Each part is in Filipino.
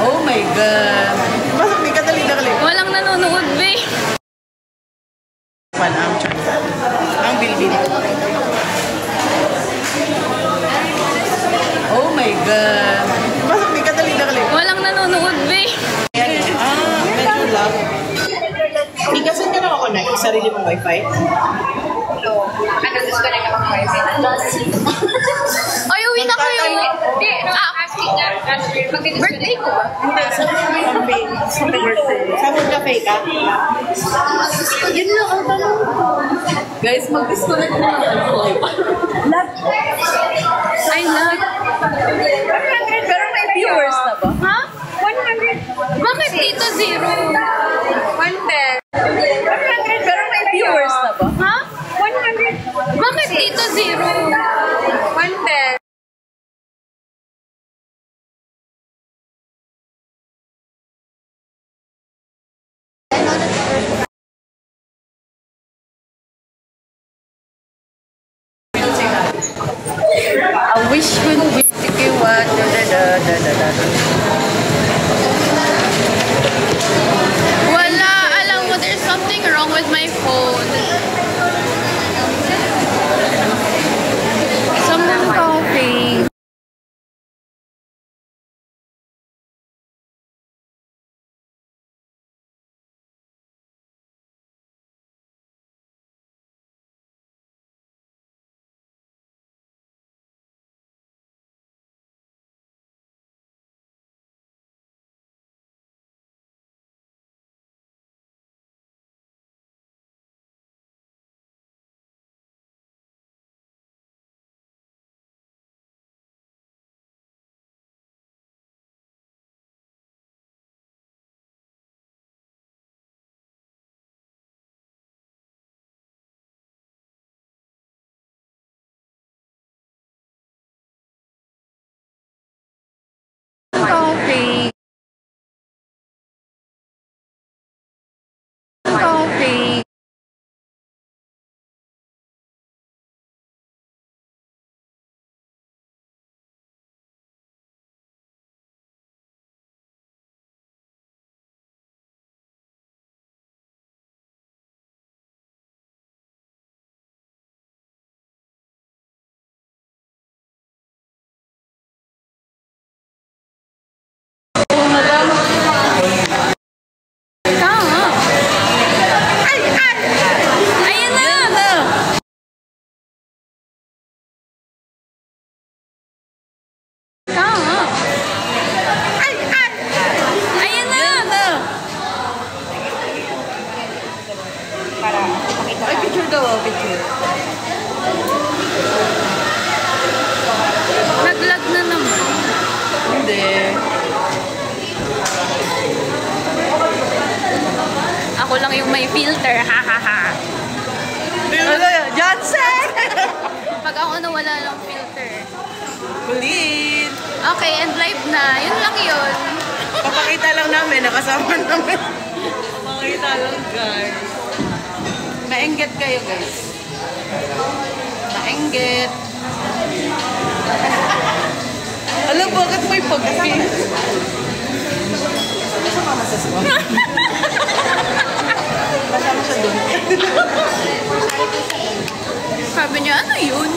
Oh my God. Pasok di ka, dali. Walang nanonood, be. Ang bilbil. Oh my God. Pasok di ka, dali. Walang nanonood, be. Medyo lang. Ikasan ka nakakonect sa sarili mong wifi? No. Ano, disconnect ako ng wifi. Ay, uwi na kayo. Hindi, Birthday ko ba? Hindi, sa birthday. Sa cafe ka? Yun lang ang tanong ko. Guys, mag-disconnect na ako. Ay, lag. 100, pero may viewers na ba? Ha? 100. Bakit dito zero? 110. 100, pero may viewers na ba? Ha? 100. Bakit dito zero? 110. I wish we could what Wala. Alam mo, there's something wrong with my phone. Someone coughing. Coughing. Coughing. Tama. Ayan na. Tama. Ayan na. Ay, picture daw, picture. Nag-lag na naman. Hindi. Ako lang yung may filter. Ha ha ha. Ano yun? Johnson! Pag ako nawala ng filter. Kulit! Okay, and live na. Yun lang yun. Papakita lang namin, nakasama namin. Papakita lang, guys. Maenggit kayo, guys. Maenggit. Alam, bakit may pag-pin? Kasama masaswa. Kasama siya doon. Sabi niya, ano yun?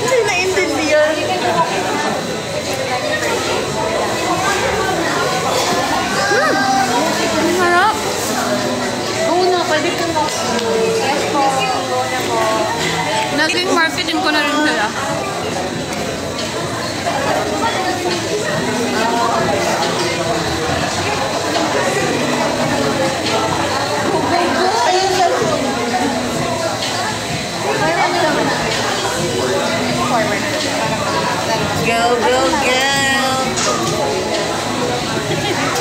Hindi naintindihan. Ang harap. Oo na, pwede ka na. Yes po. Una po. Naging marketing ko na rin sila. Ayun siya. Go, go, go!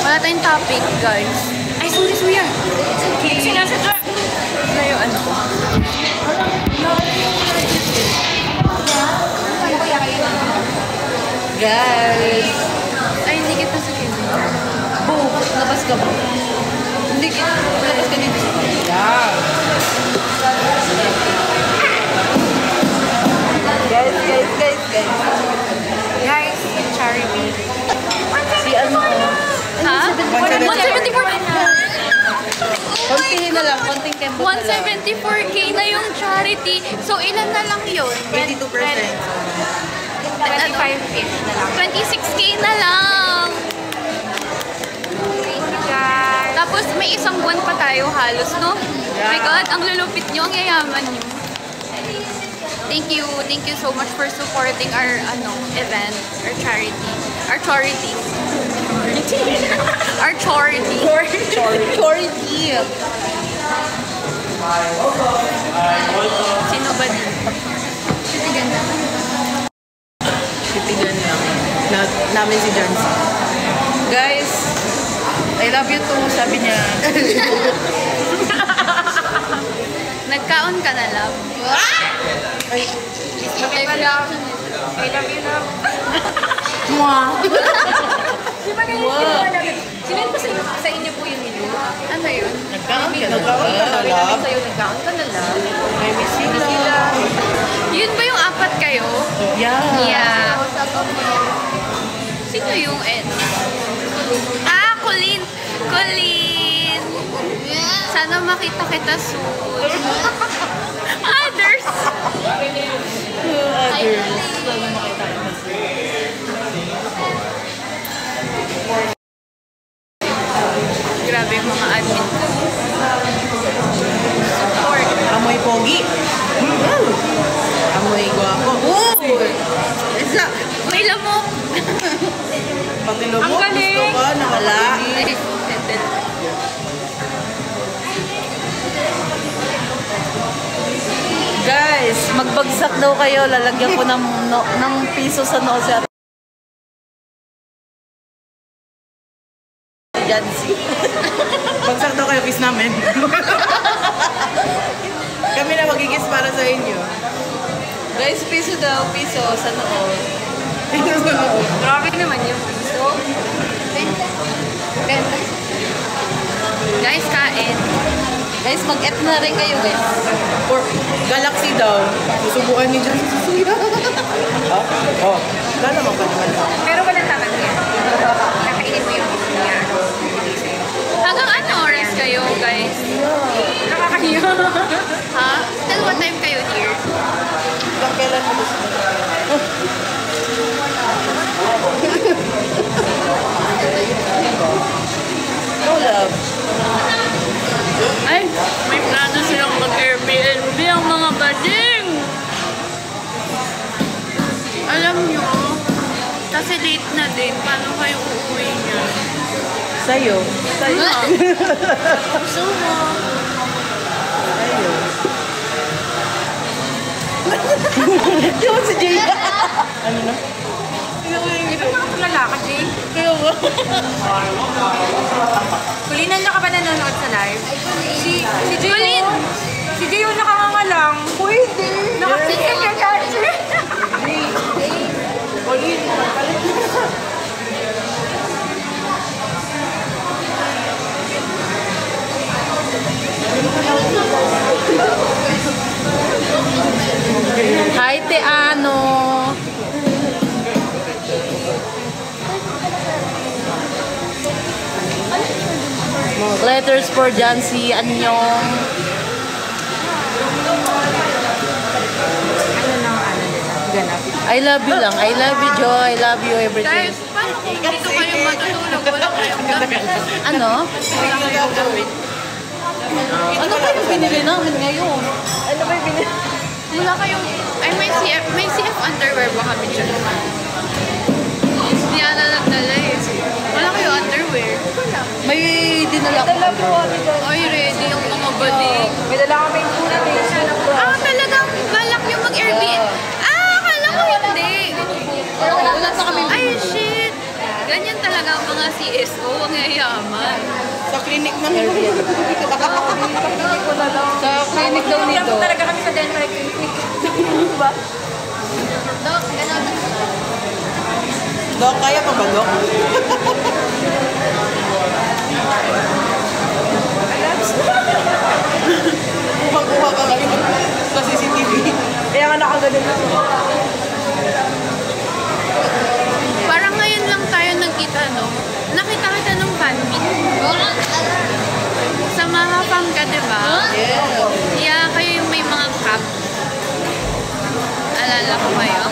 Wala tayong topic, guys. Ay, sorry, suya. Sinasadya. Na yung ano ko. Guys! Ay, hindi kita sa Labas ka ba? Hindi kita. Labas ka dito. Yeah. guys. Guys, charity. Si ano? Ha? 174. Konti na lang, konting kembot na lang. 174k na yung charity. So, ilan na lang yun? 22%. 25-ish na lang. 26k na lang. Thank you, guys. Tapos, may isang buwan pa tayo halos, no? Oh my God, ang lulupit nyo, ang yayaman nyo. Thank you so much for supporting our event, our charity. Our charity. Our charity. Charity. Sino ba din? Titigan na. Titigan lang. Namin si Johnson. Guys, I love you too, sabi niya. Nagkaon ka na, love. Ay, I love you, love. mwah. Di ba ganyan ginawa namin? Sinend ko sa inyo po yung video. Ano yun? Nagkaon ka na, love. Sa'yo, nagkaon ka na lang. I miss you, love. Yun ba yung apat kayo? Yeah. Yeah. Sino yung Ed? Ah, Colleen! Colleen! Sana makita kita soon. Others! Grabe yung mga admin ko. Support. Amoy pogi. Amoy guwapo. Isa. May lamok! Pati lubok, Ang galing! gusto ko, nakala. Guys, magbagsak daw kayo. Lalagyan ko ng piso sa noo si Ate Jancy. Bagsak daw kayo, kiss namin. Kami na magigis para sa inyo. Guys, piso daw, piso sa noo. Piso sa noo. Grabe naman yung piso. Guys, kain. Guys, mag-et na rin kayo, guys. For Galaxy daw. Susubuan ni Jancy sa suya. Oh. Gala mo pa naman. Pero walang taman yan. Kakainin mo yung niya. Hanggang ano oras kayo, guys? Nakakahiyo. Ha? Till what time kayo here? Hanggang kailan mo gusto? No love. Ay, may plano silang mag-Airbnb ang mga bading! Alam nyo, kasi late na din, paano kayo uuwi niya? Sa'yo. Sa'yo. Gusto mo? Sa'yo. Yung si Jay. Ano na? Ito mga lalaka, Jay. Kaya ba? Kulinan niya ka ba nanonood sa live? Si Jay. Kulin! Si Jay yung nakangangalang. Pwede. Nakasikat ka charger. Olin, palit na. Hi, Te Ano. Letters for Jancy, Anyong. Ganap. I love you lang. I love you, Joy. I love you, everything. Guys, paano kung dito kayo matutulog? Wala kayong gamit. Ano? Wala kayong gamit. Ano ba yung binili namin ngayon? Ano ba yung binili? Wala kayong... Ay, may CF underwear ba kami dyan? Hindi na nagdala eh. Wala kayong underwear. May dinala ko. Dala po kami dyan. Ay, ready yung mga bading. May dala kami yung foundation. Ah, talagang balak yung mag-Airbnb. Ah, akala ko hindi. Wala pa kami. Ay, shit. Ganyan talaga ang mga CSO, ang yayaman. Sa clinic man. Sa clinic daw nito. Tapos talaga kami sa dental clinic. Diba? Dok, ganun. Dok, kaya pa ba, Dok? Kuha-kuha ka kayo sa CCTV. Kaya nga nakagalit. kita, no? Nakita kita nung fan meet. Sa Mahapam ka, di ba? Yeah. Yeah, kayo yung may mga cap. Alala ko kayo.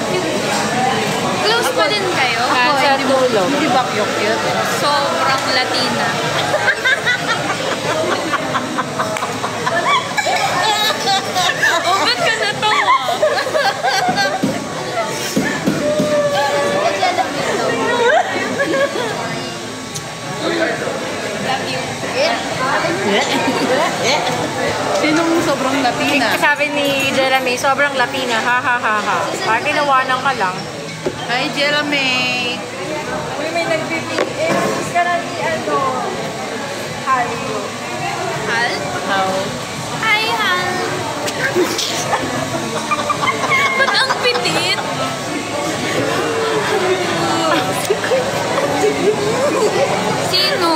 Close pa din kayo? Sa tulong. Hindi ba cute? Sobrang Latina. Oh, ba't ka natawa? Love you. Sinong sobrang Latina? Sabi ni Jeremy, sobrang Latina. Ha ha ha ha. Parang ginawanan ka lang. Hi, Jeremy. Uy, may nag-BPM. Miss ka na ni Harry. Hal? How? Hi, Hal. Ba't ang pitit? Sino?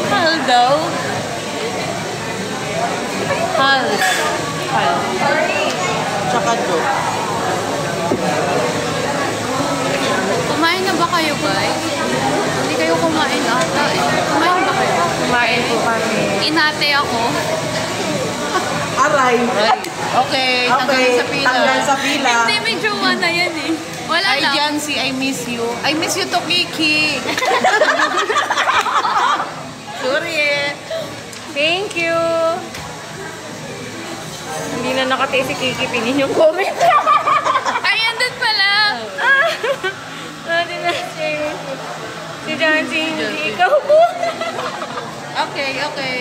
Hal daw. Hal. Hal. Tsaka do. Kumain na ba kayo, guys? Hindi kayo kumain ata eh. Kumain ba kayo? Kumain po kami. Inate ako. Aray. Okay, tanggal sa pila. Tanggal sa pila. Hindi, may jowa na yan eh. Wala Hi, lang. Jancy, I miss you. I miss you to Kiki. Sorry eh. Thank you. Hindi na nakatay si Kiki. Pinin yung comment. Ay, andun pala. Hindi na si Jancy. Hindi ikaw po. Okay, okay.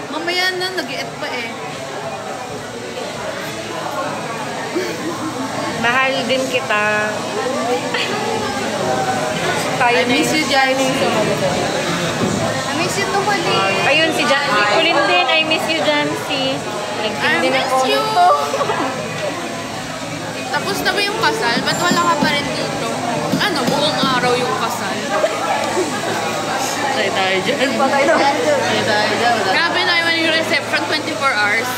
Mamaya na, nag-i-et pa eh. Mahal din kita. Tayo I miss you, Jancy. I miss you to mali. Ayun si Jancy. Kulin din. I miss you, Jancy. I Nagtindi na miss po. you. Tapos na ba yung kasal? Ba't wala ka pa rin dito? Ano, buong araw yung kasal. Tayo tayo dyan. Tayo tayo dyan. Grabe na yung reception, 24 hours.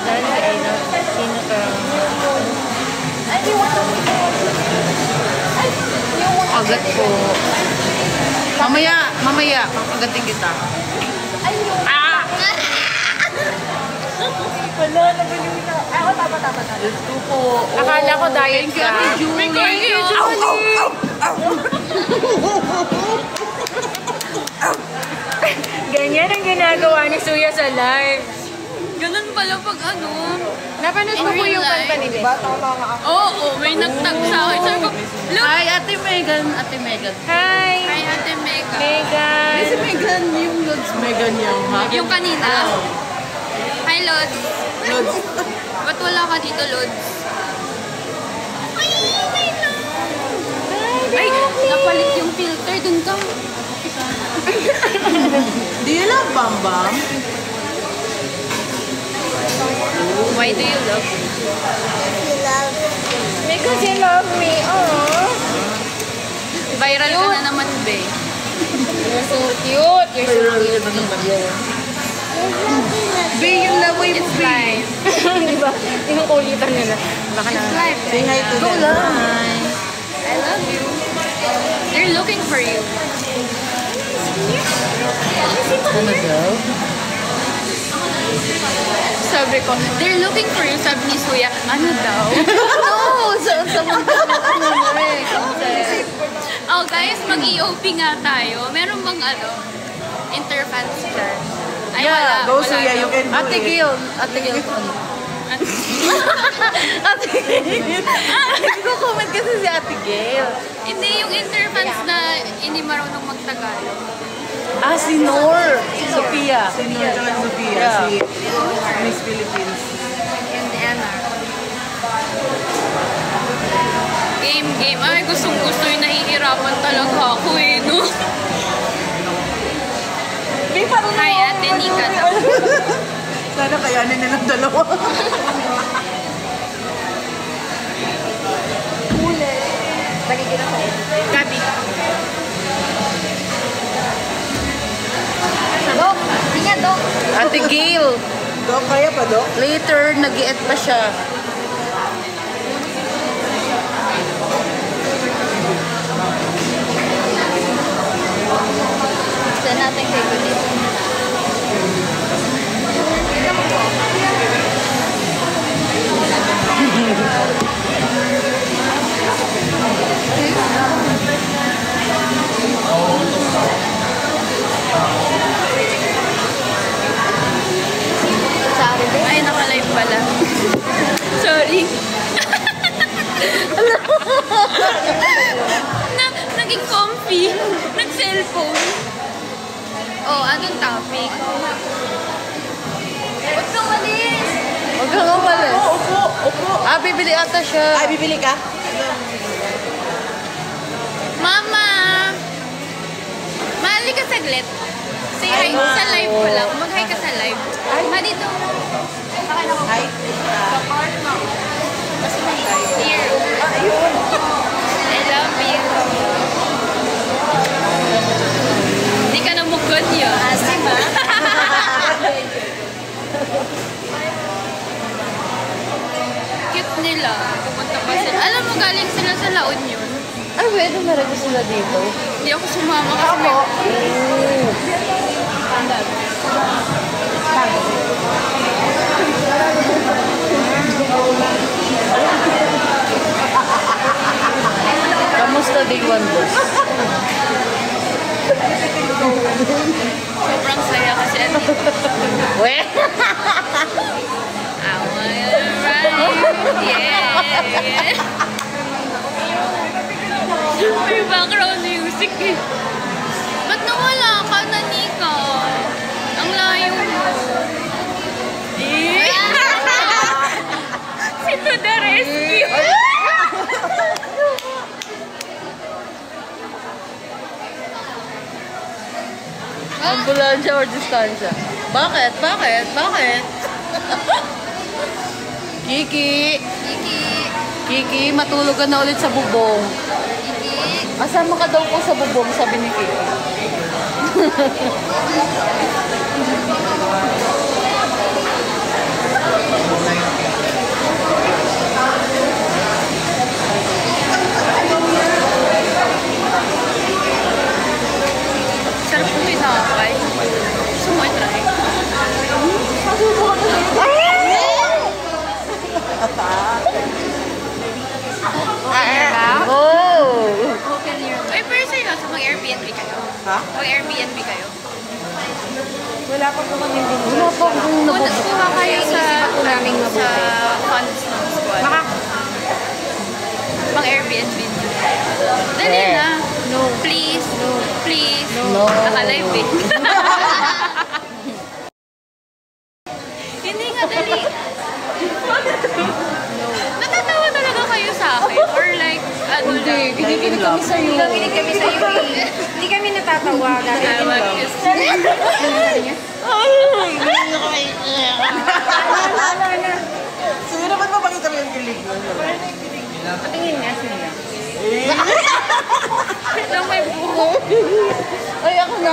Jancy, ay na. Sino ka? Agat po. Mamaya, agatin kita. Ah! Wala, nabaliw na. Ako, tama. Ito po. Akala ko diet Thank you, ka. Ate Julie. Thank you, Julie. Ganyan ang ginagawa ni Suya sa live. Ganun pala pag ano. Napanood In mo po real yung life. kanta ni Beth? Oo, may nagtag sa akin. Sabi ko, look. Hi, Ate Megan. Ate Megan. Hi! Hi, Ate Mega. Megan! Ay, si Megan. Yung Lods Megan yung ha? Yung kanina. Hi, Lods. Lods. Ba't wala ka dito, Lods? Ay, wait lang. Ay, napalit yung filter. Dun ka. Do you love Bam Bam? Why do you love me? Because you love me, oh. Viral ka na naman, be. You're so cute. You're so cute. Be, yung love mo yung It's live. Di ba? Yung ulitan nila. Baka na. It's live. Say hi to them. I love you. They're looking for you. Ano daw? Sabi ko, they're looking for you. Sabi ni Suya, ano daw? No! Sa mundo Oh guys, mag-EOP nga tayo. Meron bang ano? Interfans dyan? Ay, Yeah, Go wala Suya, daw. you can do Ate it. Gil. Ate Gil. Ate Gil. Nagko-comment kasi si Ate Gil. Hindi, yung interfans na hindi marunong magtagalog. Ah, si Nor. Si Sophia. Si Nur tsaka si Sophia, Yeah. si Miss Philippines. And Anna. Game. Ay, gustong-gusto yung nahihirapan talaga ako eh, no? Hi, Ate Nika daw. Sana kayanin nilang dalawa. Gabi. Ate Gil. Dok, kaya pa, Dok? Later, nag-i-et pa siya. Saan natin kay Kulit? Ay, naka-live pala. Sorry. Naging comfy. Nag-cellphone. Oh, anong topic? Huwag kang malis. Huwag kang umalis. Upo, upo. Ah, bibili ata siya. Ay, bibili ka? Mama! Mahali ka saglit. Say hi sa live pa lang. Mag-hi ka sa live. Ma, dito. Hi. Here. Ayun. I love you. Hindi ka na mukod yun. Asim ba? Cute nila. Pupunta pa sila. Alam mo, galing sila sa La Union. Ay, pwede meron sila dito. Hindi ako sumama kasi may... Kamusta day one, boss? Sobrang saya kasi ano. Weh! I wanna ride. Yeah. May background music eh. Ba't nawala ka na, Nika? Ang layo mo. Eh? Si To the rescue. Ambulansya or distansya? Bakit? Bakit? Bakit? Kiki! Kiki. Kiki, matulog ka na ulit sa bubong. Kiki. Asama ka daw po sa bubong, sabi ni Kiki. Sarap mo tinapay. Gusto mo i-try? Oh! Ay, pero seryoso, mag-Airbnb kayo? Ha? Mag-Airbnb kayo? Wala pa po kami din. Wala pa akong nabubog. Kuha kayo sa funds ng squad. Mag-Airbnb nyo. Dali Eh. na. No. Please. No. Please. No. Naka-live eh. Hindi nga, dali. Natatawa talaga kayo sa akin? Or like, ano Hindi, lang? kinikinig kami sa'yo. Nakikinig kami sa iyo eh. Hindi kami natatawa dahil Tawag yun. Sige naman mapakita mo yung kilig mo. patingin nga sila. Lang may buhok. Ay, ako na.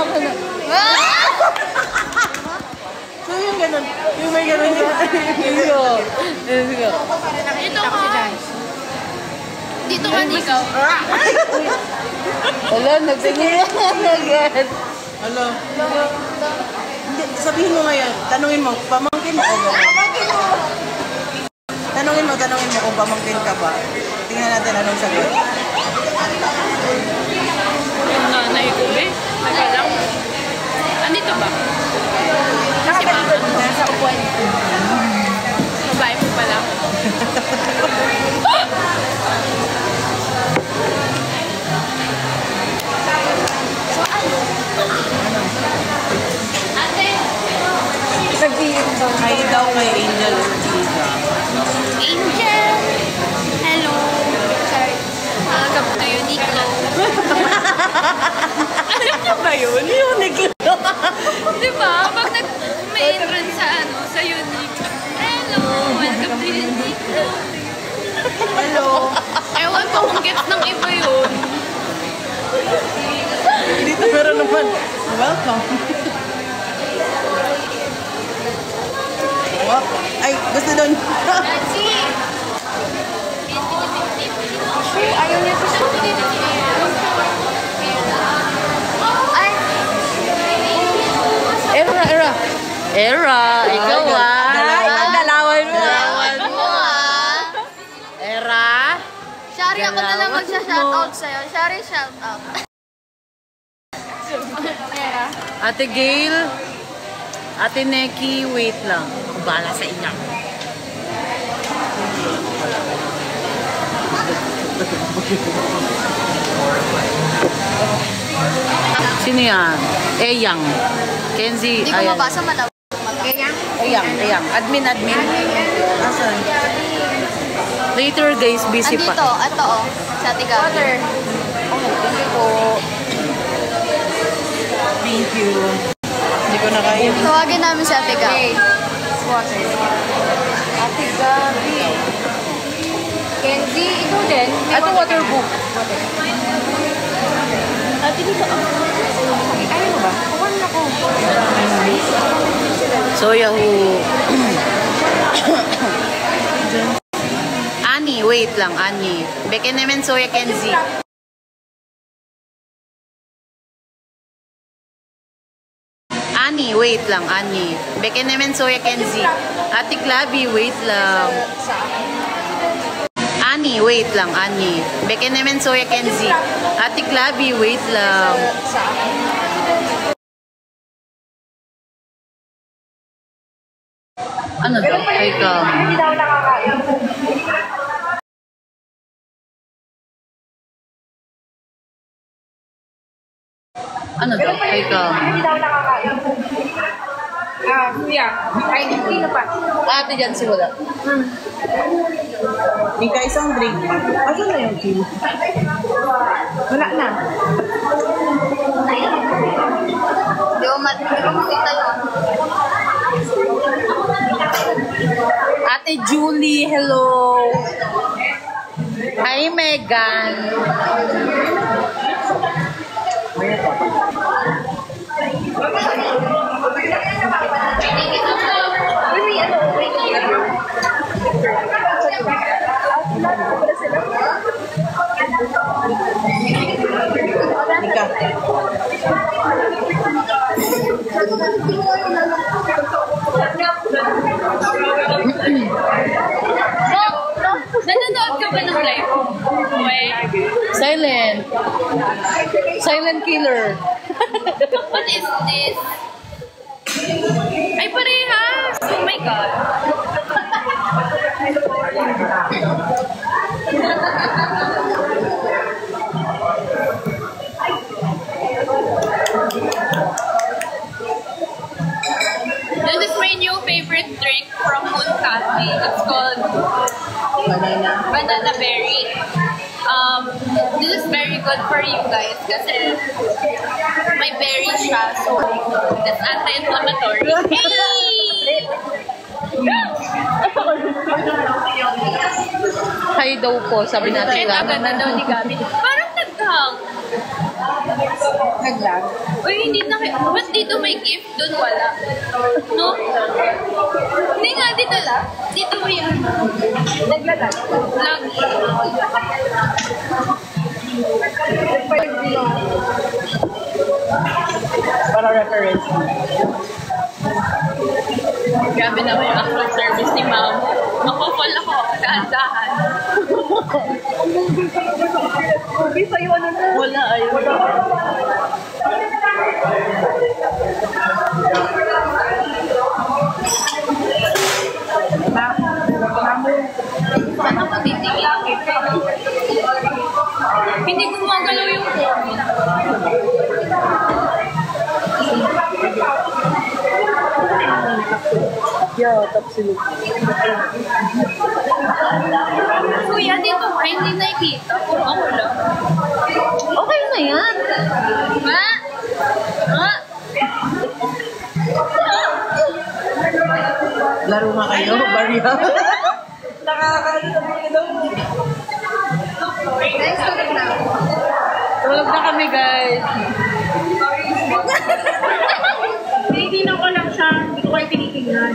So yung ganun. Yung may ganun yun. Let's go. Let's go. Dito ka. Dito ka, ikaw. Wala, nagtingin agad. Ano? Hindi, sabihin mo ngayon. Tanungin mo, pamangkin mo o pamangkin mo. Tanungin mo kung pamangkin ka ba. Tingnan natin anong sagot. Yung nanay ko eh. Teka lang. Andito ba? Si mama. Nasa upuan. Babae mo pala. Ate! Hi daw kay Angel Ortiza. Angel! Hello! Sorry. Magagap na yun, Nico. Alam niyo ba yun? Unique. Di ba? Pag may entrance sa sa Unique. Hello! Welcome to Unique. Hello. Ewan ko kung gets ng iba yun. Dito meron naman. Welcome. Oh, ay, gusto doon. Nancy! Ayaw niya sa Ay! Era, ikaw ah. Dalawan mo. Dalawan mo ah. Era. Shari, ako na lang magsha-shoutout sa'yo. Shari, shoutout. Ate Gail, Ate Neki, wait lang. Bala sa inyo. Sino yan? Eyang. Kenzie, Hindi ko ayan. mabasa malawag. Eyang. Admin. Asan? Later guys, busy Andito, pa. ito oh. Sa Tigabi. Thank you. Hindi ko na kaya. Tawagin namin si Ate Gabi. Ate Gabi. Kenzie, ikaw din. Ito water book. Ate dito. Ayaw mo ba? Kuwan na ko. So, Yahoo. Ani, wait lang, Ani. Beke naman Soya Kenzie. Ani, wait lang, Ani. Beke naman Soya Kenzie. Ate Clabby, wait lang. Ani, wait lang, Ani. Beke naman Soya Kenzie. Ate Clabby, wait lang. Ano daw? Ay ka. Ano daw? Ay ka. Kuya. Ay, hindi na pa. Ate dyan si wala. Ika isang drink. Asan na yung kill? Wala na. Hindi ko makita yun. Ate Julie, hello. Hi, Megan. Ika. Nanonood ka ba ng live? Silent. Silent killer. What is this? Ay, parehas! Oh my God! This is my new favorite drink from Moon Cafe. It's called Banana Berry. This is very good for you guys kasi may berry siya, so it's anti-inflammatory. Hey! Hi daw po, sabi natin. Kahit agad daw ni Gabi. Parang naghang. Naglag. Uy, hindi na ba't dito may gift? Doon wala. No? Hindi nga, dito lang. Dito may Naglalag. lag. Para reference. Grabe naman yung actual service ni ma'am. Makukol ako, dahan-dahan. Ubi sa'yo ano na. Wala, ayun. Saan ako titingin? Hindi gumagalaw yung phone. Yeah, tapsilog. Kuya, dito ka, hindi nakikita. Puro ako lang. Okay na yan. Ha? Ha? Laro nga kayo, barya. Nice to meet you. Tulog na kami, guys. Hindi na ko lang siya. Hindi ko kayo tinitingnan.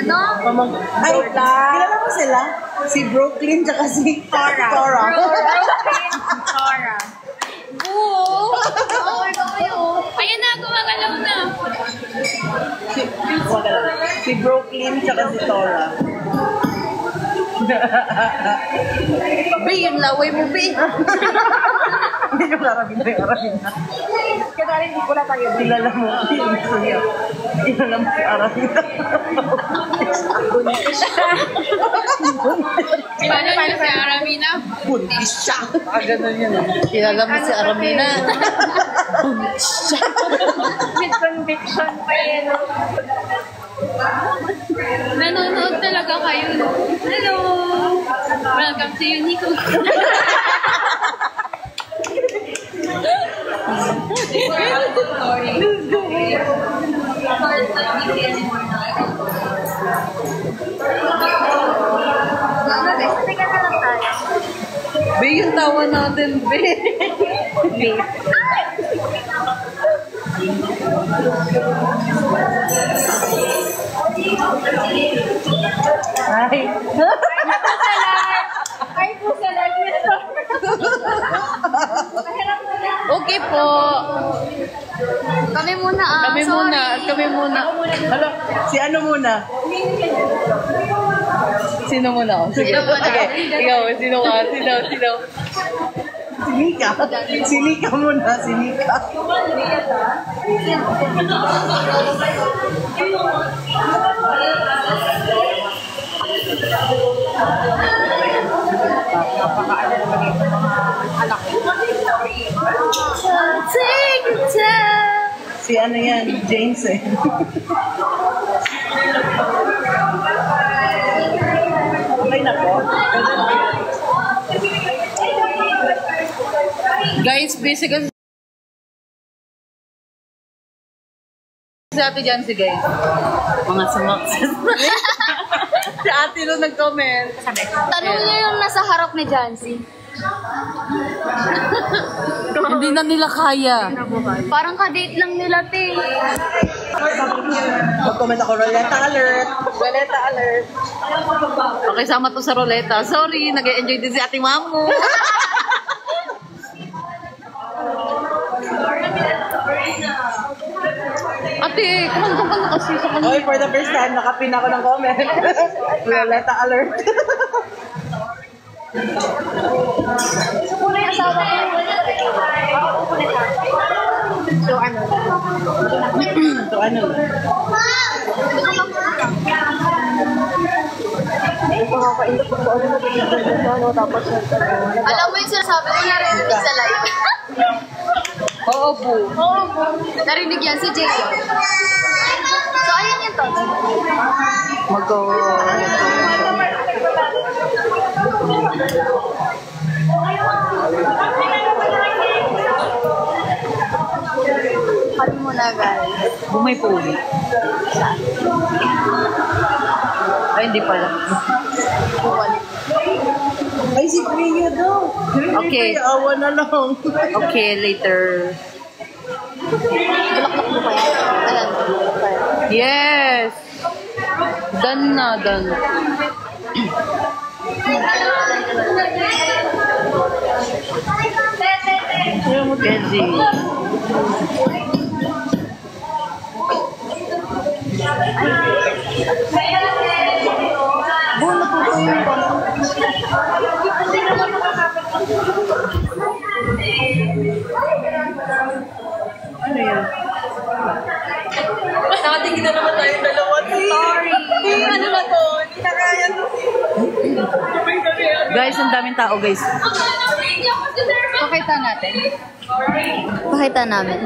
No? Ay, kilala mo sila? Si Brooklyn tsaka si Tora. Tora. Oo. Ayan na, gumagalaw na. Si Brooklyn tsaka si Tora. Be, yung laway mo, be. Hindi yung Arabina, yung Arabina. Kaya rin hindi ko na tayo. Kilala mo. Kilala mo si Arabina. Paano niyo si Aramina? Buntis siya. Ganun yun. Kilala mo si Aramina. With conviction pa yun. Nanonood talaga kayo. Hello! Welcome to Unico. Be, yung tawa natin, be. Ay. Ay po sa live. Okay po. Kami muna ah. Kami muna. Kami muna. Hala, si ano muna? Sino muna ako? Sige. Okay. Ikaw, sino ka? Sino? Si Nika. Si Nika muna, si Nika. Si ano yan, James eh. Okay na po. Guys, basically si Ate Jancy, guys. Mga sumakses. Si Ate Lu nag-comment. Tanong niyo yung nasa harap ni Jancy. Hindi na nila kaya. Parang ka-date lang nila, te. Mag-comment ako, Roleta alert. Roleta alert. Okay, sama to sa Roleta. Sorry, nag-enjoy din si Ate Mamu. Ate, kumandang ka na kasi sa kanya. Okay, for the first time, nakapin ako ng comment. Roleta alert. Muna yung asawa ko. So ano? So ano? Alam mo yung sinasabi ko, narinig sa live. Oo, bu. Narinig yan si Jay. So, ayan yung to. Kali mo na, guys. Bumay po ulit. Ay, hindi pala. Ay, si Priya daw. Okay. Awa na lang. Okay, later. Bulaklak mo pa yan. Ayan. Yes! Done na, done. Kenzie. Buwan na po ko yung ano yan? Nakatingin na naman tayo dalawa. Sorry. Ano na to? Hindi na kaya to. Guys, ang daming tao, guys. Pakita natin. Pakita namin.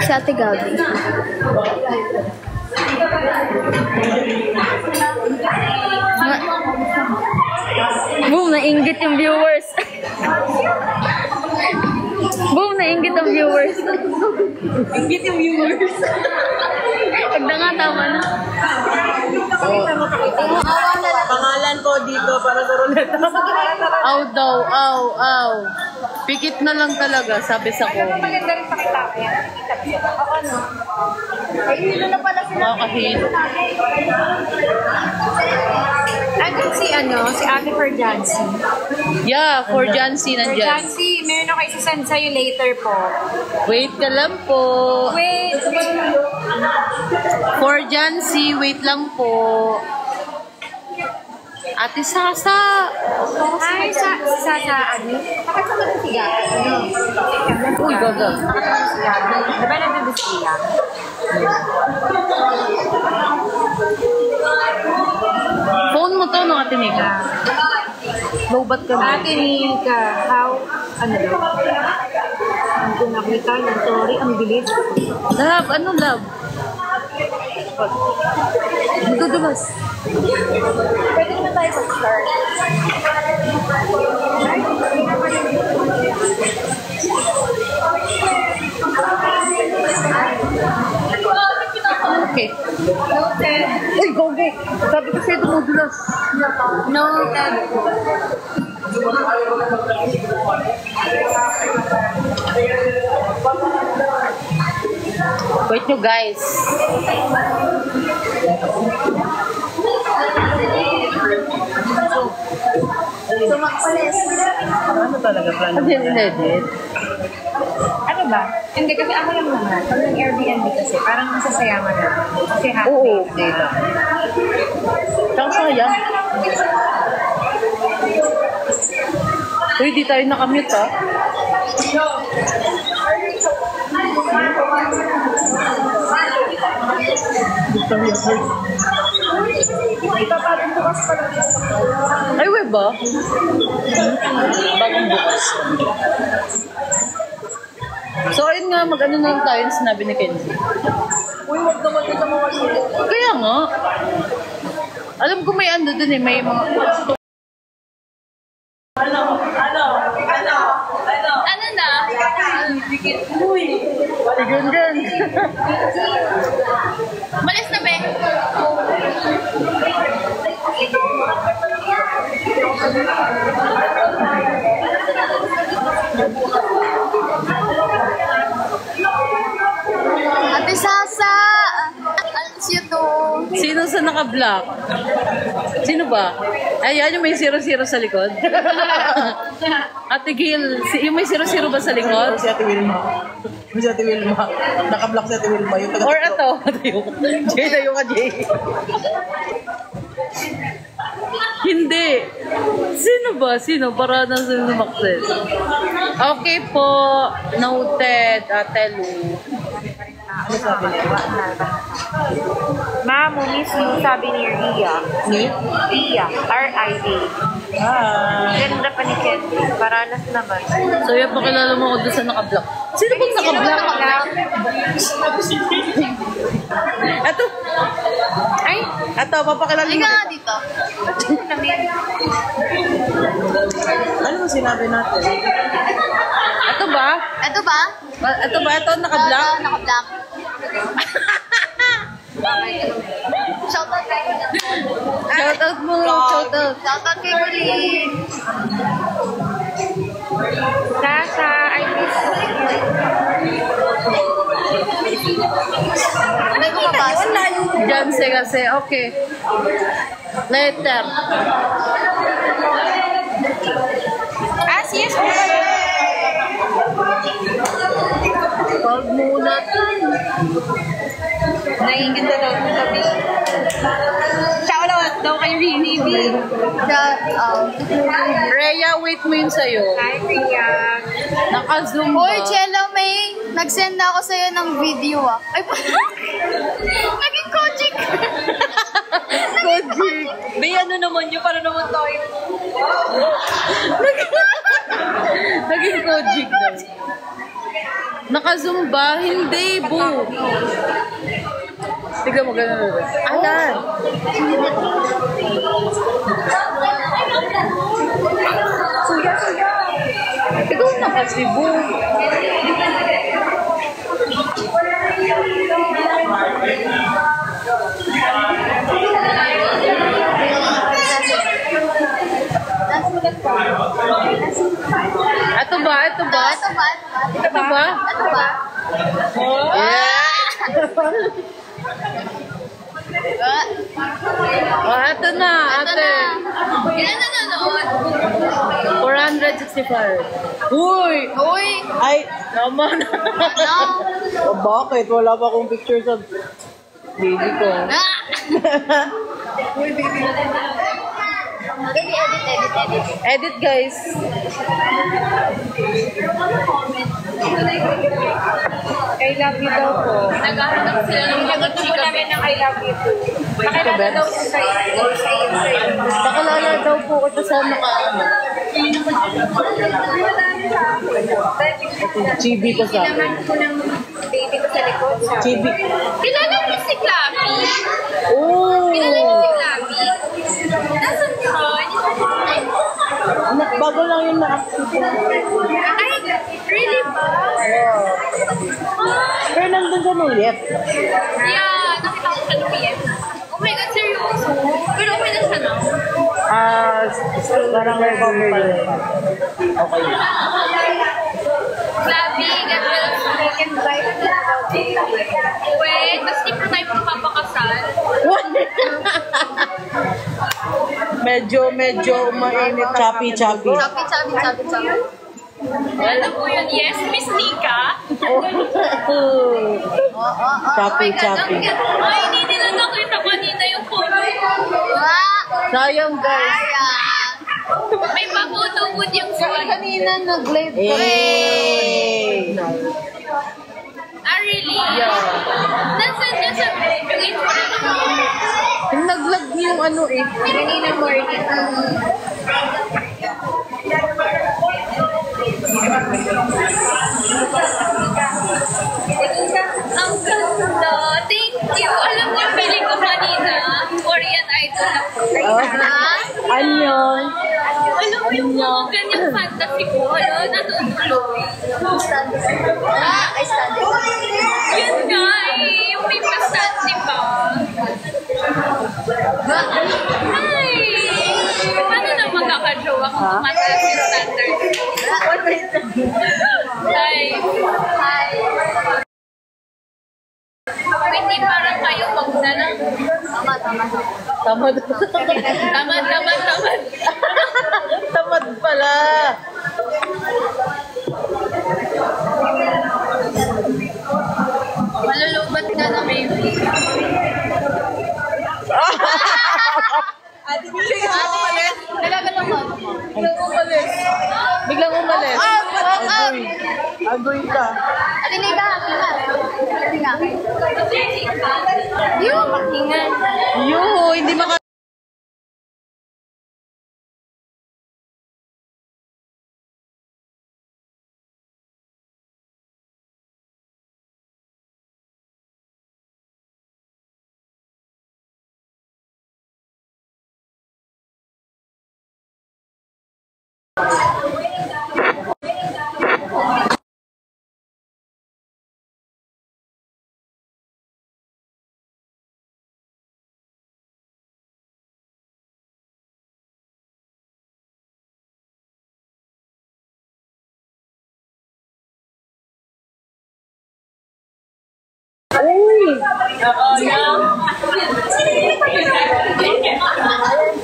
Si Ate Gabi. Boom, nainggit yung viewers. Boom, nainggit ang viewers. Ingit yung viewers. Pag na nga, tama na. Pangalan ko dito para sa ruleta. Aw daw, aw. Pikit na lang talaga, sabi sa ko. Maganda rin pakita ko yan. Ako ano? Ay, hilo na pala sila. Makakahilo. Andun si Ate Ferjancy. Yeah, for Jancy nandyan. Ferjancy, meron ako isasend sa'yo later po. Wait ka lang po. Wait. For Jancy, wait lang po. Ate Sasa. Hi, sa ano? Bakit sa mga siya? Uy, gaga. Diba nandun siya? Phone mo to, mga tinika. Lobat ka na. Ate Nika, ano daw? Ang pinakita ng story, ang bilis. Love, ano love? Dudulas. Pwede naman tayo mag-start. Okay. Noted. Uy, go. Sabi ko sa'yo, dumudulas. Noted. Wait nyo, guys. Sumakpalis. Ano talaga plano? Ano yung edit? Ano ba? Hindi kasi ako lang naman. Pag ng Airbnb kasi, parang masasayangan na. Kasi half Oo, day. okay lang. Tsaka sayang. Uy, di tayo nakamute, ha? Ay, web ba? Bagong bukas. So, ayun nga, mag-ano na lang tayo yung sinabi ni Kenzie. Uy, wag naman kita mga Kaya nga. Alam ko may ano dun eh, may mga... Ano na? Uy! Ganyan. Malis na, be. Ate Sasa! Alas yun to. Sino sa naka-block? Sino ba? Ayan, yung may 00 sa likod. Ate Gil, yung may 00 ba sa likod? Si Ate Wilma. Si Ate Wilma. Naka-block si Ate Wilma. Yung taga- Or ito? Jay na yung ka, Jay. Hindi. Sino ba? Sino? Para na sino sumakses. Okay po. Noted, Ate Lu. Ano sabi niya? Mamo, miss mo, sabi ni Ria. Ni? Ria. R-I-A. Ganda pa ni Ken. Paranas naman. So, yung pakilala mo ako doon sa naka-block. Sino bang naka-block? Ito. Ay! Ito, papakilala mo. Liga nga dito. Ano mo sinabi natin? Ito ba? Ito ba? Ito ba? Ito, naka-block? Oo, naka-black. Shoutout kayo. Shoutout mo. Shoutout. Shoutout kay Kulin. Sasa, I miss May kumabasa. Janse kasi. Okay. Later. yes, Pag muna naiingit na daw kami. Shoutout daw kay Rini B. Rhea, wait mo yun sa'yo. Hi, Ria. Naka-zoom Hoy, ba? Chelo May, nag-send na ako sa'yo ng video ah. Ay, naging kojik. Kojik. May ano naman yun, para naman tayo. Naging kojik na. Naka-zoom ba? Hindi, boo. Tignan mo, gano'n. Ayan. Suya, suya. Ikaw naka-Cebu. Ito ba? Ito ba? Ito ba? Oh. Yeah! Oh, ito na, ate. Ilan na nanood? 465. Uy! Uy! Ay, Naman. Ano? oh, bakit? Wala pa akong picture sa baby ko. Ah! Edit. Edit, guys. I love you daw po. Naghahanap sila ng mga chika. namin ng I love you po. Nakilala daw po sa iyo. Nakalala daw po ito sa naka-ano. Chibi ko sa akin. Naman po ng baby ko sa likod. Chibi. Kilala mo si Clappy? Oh! Kilala mo si Clappy? Nasaan yun? Bago lang yung na-active. Ay, really ba? Pero nandun sa ulit. Yeah, nakita ko sa Lumiet. Oh my God, seryoso? Pero okay na siya na. Parang recover pa rin. Okay. Clappy, get well soon. Wait, tapos di pa tayo magpapakasal. Medyo mainit. Choppy. Sabi. Ano po yun? Yes, Miss Nika? Choppy. Ay, hindi nila nakita kanina yung photo. Sayang, guys. May pa-photo-boot yung phone. Kanina nag-live ka. Hey! Ah, really? Yeah. Nasaan niya sa yung Yung nag-lag yung ano eh. Kanina morning. Ang ganda. Thank you. Alam niyo, feeling ko kanina, Korean idol ako. Anyon. Alam mo yung mga ganyang fantasy ko. Ano, natutuloy. I stand it. Yun nga eh. Yung may pa-stand, di ba? Ay! Paano na magkakajowa kung tumataas yung standard? Ay! Hindi parang kayo, wag na lang. Tamad. Tamad. Tamad pala. Malulubat ka na, baby. Biglang umalis. Agoy ka. Yuhu, hindi maka...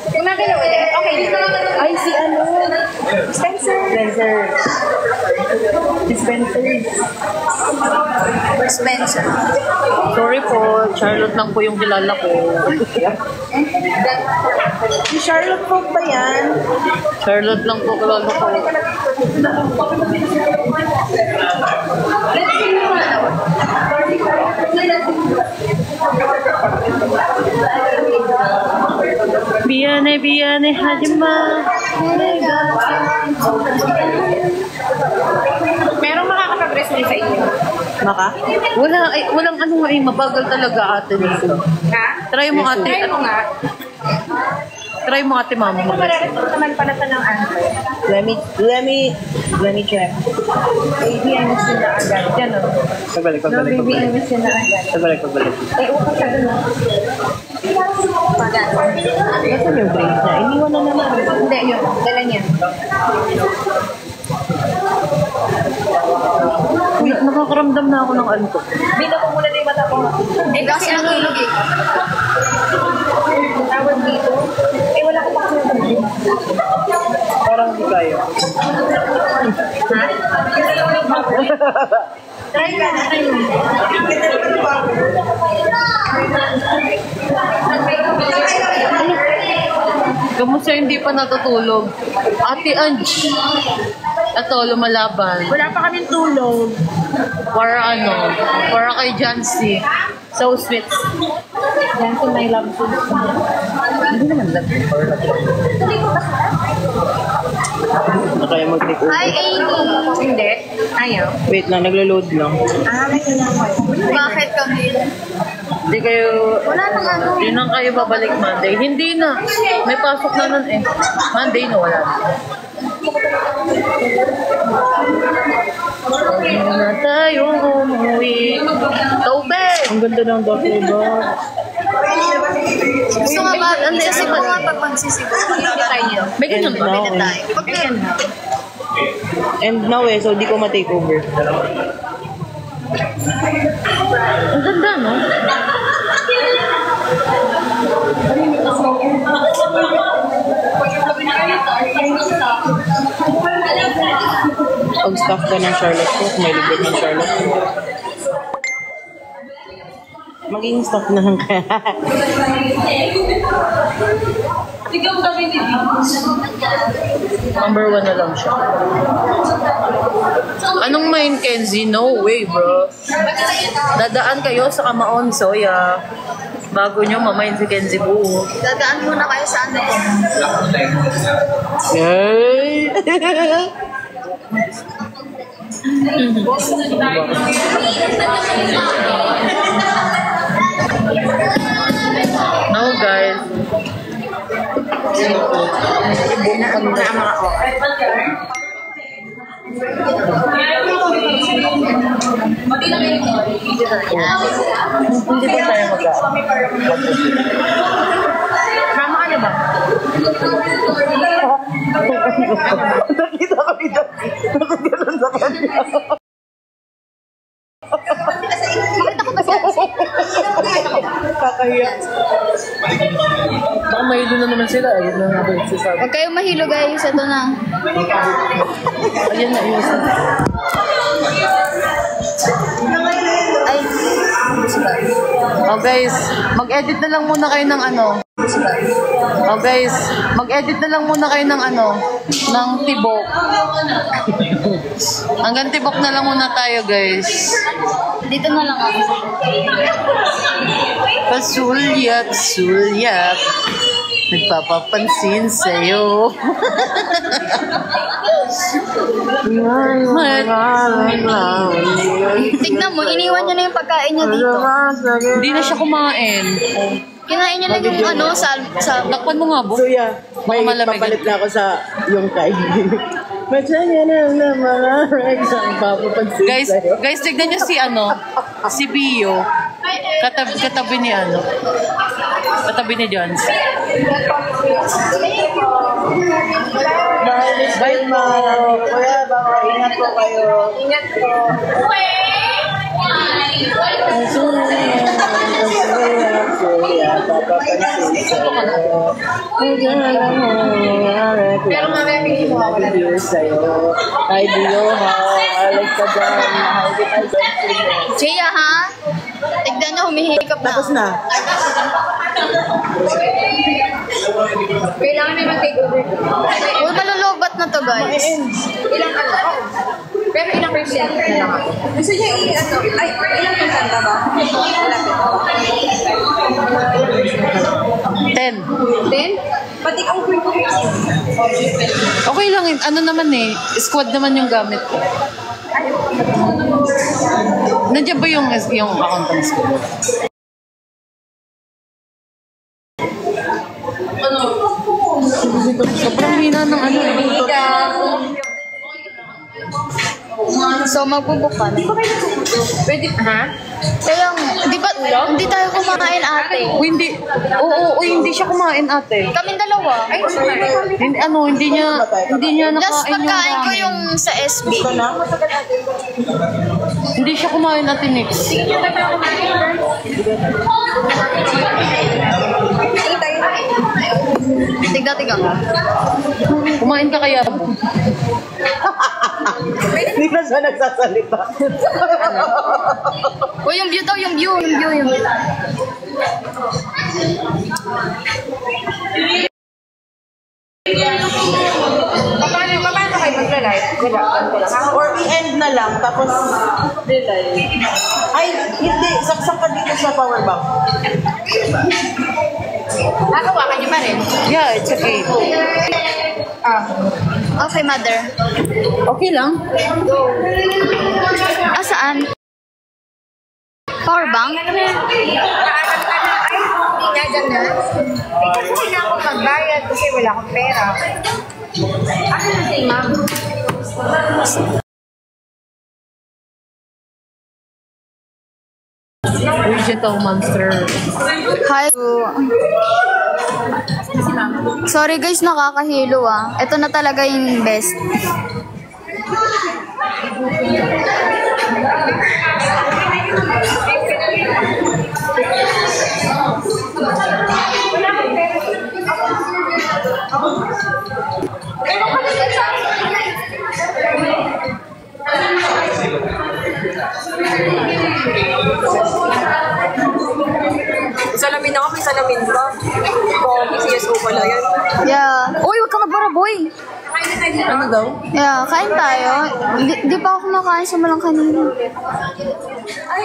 Gumagalaw ulit. Okay. Ay, si ano? Spencer. Spencer. Sorry po, Charlotte lang po yung kilala ko. Si Charlotte Fog ba yan? Charlotte lang po kilala ko. Biyane, hajima. Merong makakapag-rest sa inyo. Maka? Walang ano nga eh, mabagal talaga ate nito. Ha? Try mo ate. Try mo nga. Try mo ate mama mo. Mararespond naman pala sa ng answer. Let me check. Baby, I miss you na agad. Yan o. Pagbalik. No, baby, I miss you na agad. Pagbalik. Upo ka dun. Nasaan yung brace niya? Iniwan na naman. Hindi, yun. Dala niya. Uy, nakakaramdam na ako ng antok. Dito ko muna na yung mata ko. Kasi ang ilog eh. Tawag dito. Wala ko pa kasi yung Parang di kaya. Try ka na kayo. Kamusta hindi pa natutulog? Ate Ange. Ito, lumalaban. Wala pa kaming tulog. Para kay Jancy. So sweet. Yan si my love food. Hindi naman lang. Na kaya mag-take over. Ay, Amy. Hindi. Ayaw. Wait lang, naglo-load lang. May kailangan. Bakit kami? Hindi kayo... Wala nang ano. Hindi na kayo babalik Monday. Hindi na. May pasok na nun eh. Monday na wala. Hindi na tayong umuwi. Taube! Ang ganda ng buffalo bar. Gusto nga ba? Ang sisigaw nga pag magsisigaw. Tayo niyo. May ganyan ba? And now, and now so di ko ma-take over. Ang ganda, no? Pag-staff ka ng Charlotte ko, may libre ng Charlotte ko. Maging staff na lang kaya. Number 1 na lang siya. Anong main, Kenzie? No way, bro. Dadaan kayo sa Kamaon Soya. Bago nyo mamain si Kenzie buo. Dadaan muna kayo sa ano. Yay! No, guys. Hindi ba tayo Mama, ano ba? Nakita kami dati. Nakagalan sa kanya. Kakahiya. Baka mahilo na naman sila. Ayun na nga ba yung sasabi. Huwag kayong mahilo guys. Ito na. Ayun na, ayun na. Ay. Oh guys, mag-edit na lang muna kayo ng ano. Oh guys, mag-edit na lang muna kayo ng ano, ng tibok. Hanggang tibok na lang muna tayo guys. Dito na lang ako. Pasulyat, sulyat. Nagpapapansin sa'yo. Tignan mo, iniwan niya na yung pagkain niya dito. Hindi na siya kumain. Kinain niya lang yung ano sa Takpan mo nga, bo. So yeah, may malamig. papalit na ako sa yung kay. Matsanya na mga regs ang papapansin sa'yo. Guys, tignan niyo si ano, si Bio. Katabi ni ano. Katabi ni Jones. Bye mo. Kuya, baka ingat po kayo. Ingat po. Pero mamaya hindi mo ako na dito. Hi, Dio. Alex ka dyan. Hi, Jaya ha? Tignan niyo, humihikap na. Tapos na. Kailangan may mag-take over. Uy, malulubat na to guys. Ilang ano? Pero ilang percent na lang ako. Gusto niya i-ano? Ay, ilang percent ba? Malapit. 10. 10? Pati over ko. Okay lang, ano naman eh, squad naman yung gamit ko. Nandiyan ba yung account ng school? So, magbubuk ka na. Pwede, ha? Kaya, di ba, hindi tayo kumain ate. Hindi. Oo, hindi siya kumain ate. Kaming dalawa. Ay, Hindi niya last nakain pagkain ko ramen. yung sa SB. Hindi siya kumain ate Nix. Tiga. Kumain ka kaya? Hindi na siya nagsasalita. O, yung view daw, yung view. Paano kayo mag-live? Wala, ganito lang. Ha? Or i-end na lang, tapos... Ay, hindi. Saksak ka dito sa power bank. Hahawakan niyo pa rin. Yeah, it's okay. Okay, mother. Okay lang. Saan? Power bank? Hindi nga dyan na. Kasi kailangan ko magbayad kasi wala akong pera. Ano na si ma'am? Digital monster. Hi. Sorry guys, nakakahilo ah. Ito na talaga yung best. Salamin ako, may salamin ba? Oo, CSO pala yan. Yeah. Uy, wag ka magbaraboy. Ano daw? Yeah, kain tayo. Di pa ako kumakain sa malang kanina.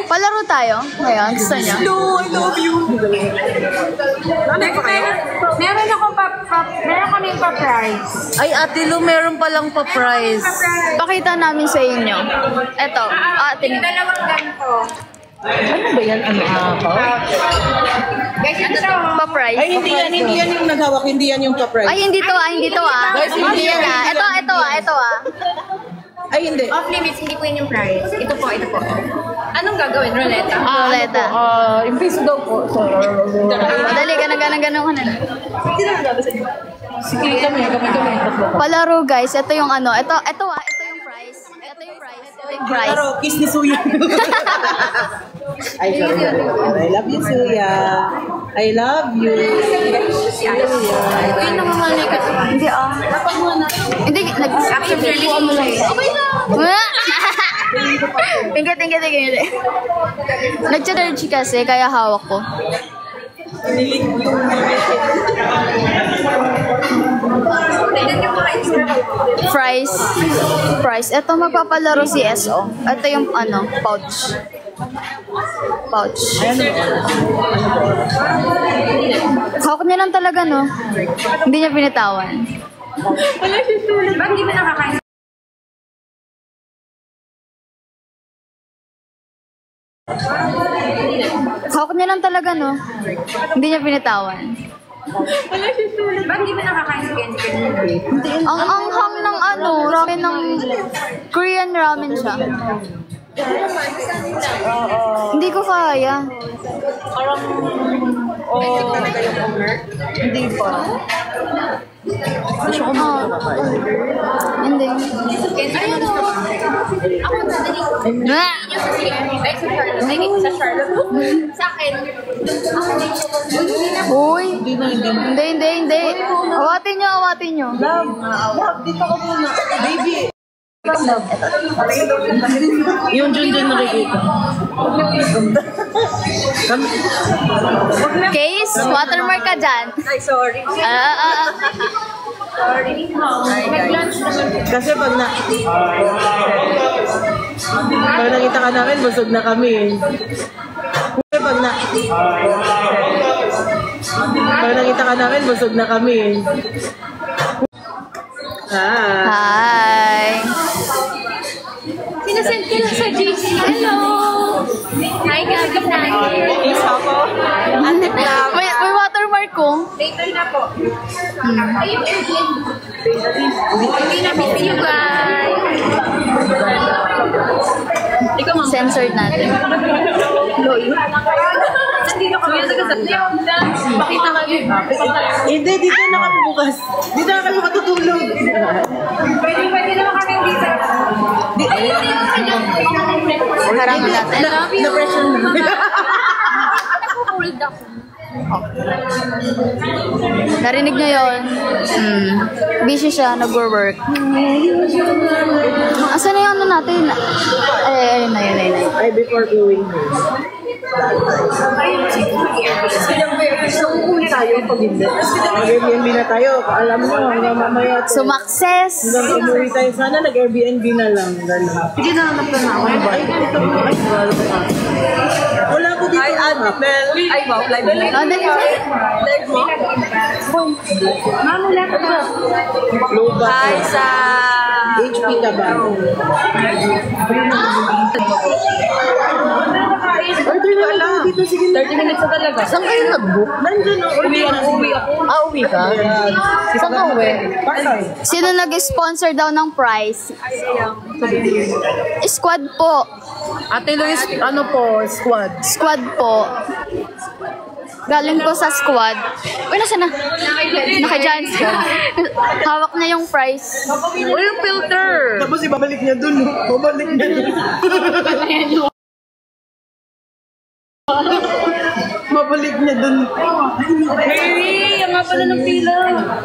Palaro tayo ngayon. Gusto niya? No, I love you. Meron kaming pa-prize. Ay, Ate Lu, meron palang pa-prize. Pakita namin sa inyo. Eto. Dalawang ganito. Ano ba yan? Ano Guys, ito to. Pa-price. Ay, hindi yan yung naghawak. Hindi yan yung pa-price. Ay, hindi to ah. Hindi yan ah. Ito ah. Ay, hindi. Off limits, hindi po yun yung prize. Ito po. Anong gagawin? Roleta? Roleta. Impiso daw po. Madali, ganun ka na. Sige, kami. Palaro guys. Ito yung ano. Ito yung prize. Ito yung prize. Pero, kiss ni Suya. Ay, sorry. I love you, Suya. I love you. Uy, nangangalay ka. Hindi ah. Hindi, Action service mo lang. Okay na. Tingin. Nag-charge kasi, kaya hawak ko. Price. Ito magpapalaro si SO. Ito yung pouch. Hawak niya lang talaga, no? Hindi niya binitawan. Ba't hindi mo nakakain? Hawak niya lang talaga, no? Hindi niya binitawan. Ba't hindi mo nakakain sa candy? Ang anghang ng ramen ng Korean ramen siya. Hindi ko kaya. Hindi pa. Hindi siya Hindi. Ayun o. Ako dadali. Ay, sa Charlotte. Sa akin. Uy. Hindi. Awatin nyo. Love, dito ko muna. Baby. Yung Junjun nakikita. Case, watermark ka dyan. Ay, sorry. Sorry. Nag-lunch naman. Kasi pag nakita ka namin, busog na kami. Kasi pag nakita ka namin, busog na kami. Hi. Sinasend ko lang sa GC. Hello! Hi, Gabi. Is ako. Ate Blam. May watermark ko. Later na po. Ayun, hindi na. Miss you guys. sponsored natin. Hindi, dito na kami bukas. Dito na kami matutulog. Pwede naman kami dito. Harangan natin. Na-pressure mo. Nag-hold ako. Narinig niyo yun? Busy siya, nag-work. Asan na yung ano natin? Ayun na, yun. Ay, before going tayo pag hindi. Mag-Airbnb na tayo. Alam mo, hanggang mamaya. Sumakses! Hanggang umuwi tayo. Sana nag-Airbnb na lang. Sige na, hanap na ako. Wala ko dito. Ay, Admel. Ay, wow. Live mo? Ano yun? Live mo? Mamula ko ba? Low back. Hi, sa... HP ka ba? Order na lang dito. Sige na. 30 minutes na talaga. Saan kayo nag-book? Nandyan o. Uwi ako. Uwi ka? Saan ka uwi? Pasay. Sino nag-sponsor daw ng prize? Squad po. Ate Luis, ano po, squad? Squad po. Galing po sa squad. Uy, nasa na? Naka-John's ko. Hawak na yung prize. Uy, yung filter! Tapos ibabalik niya dun. Babalik niya dun. Mabalik niya dun. Hey, ang nga pala ng pila.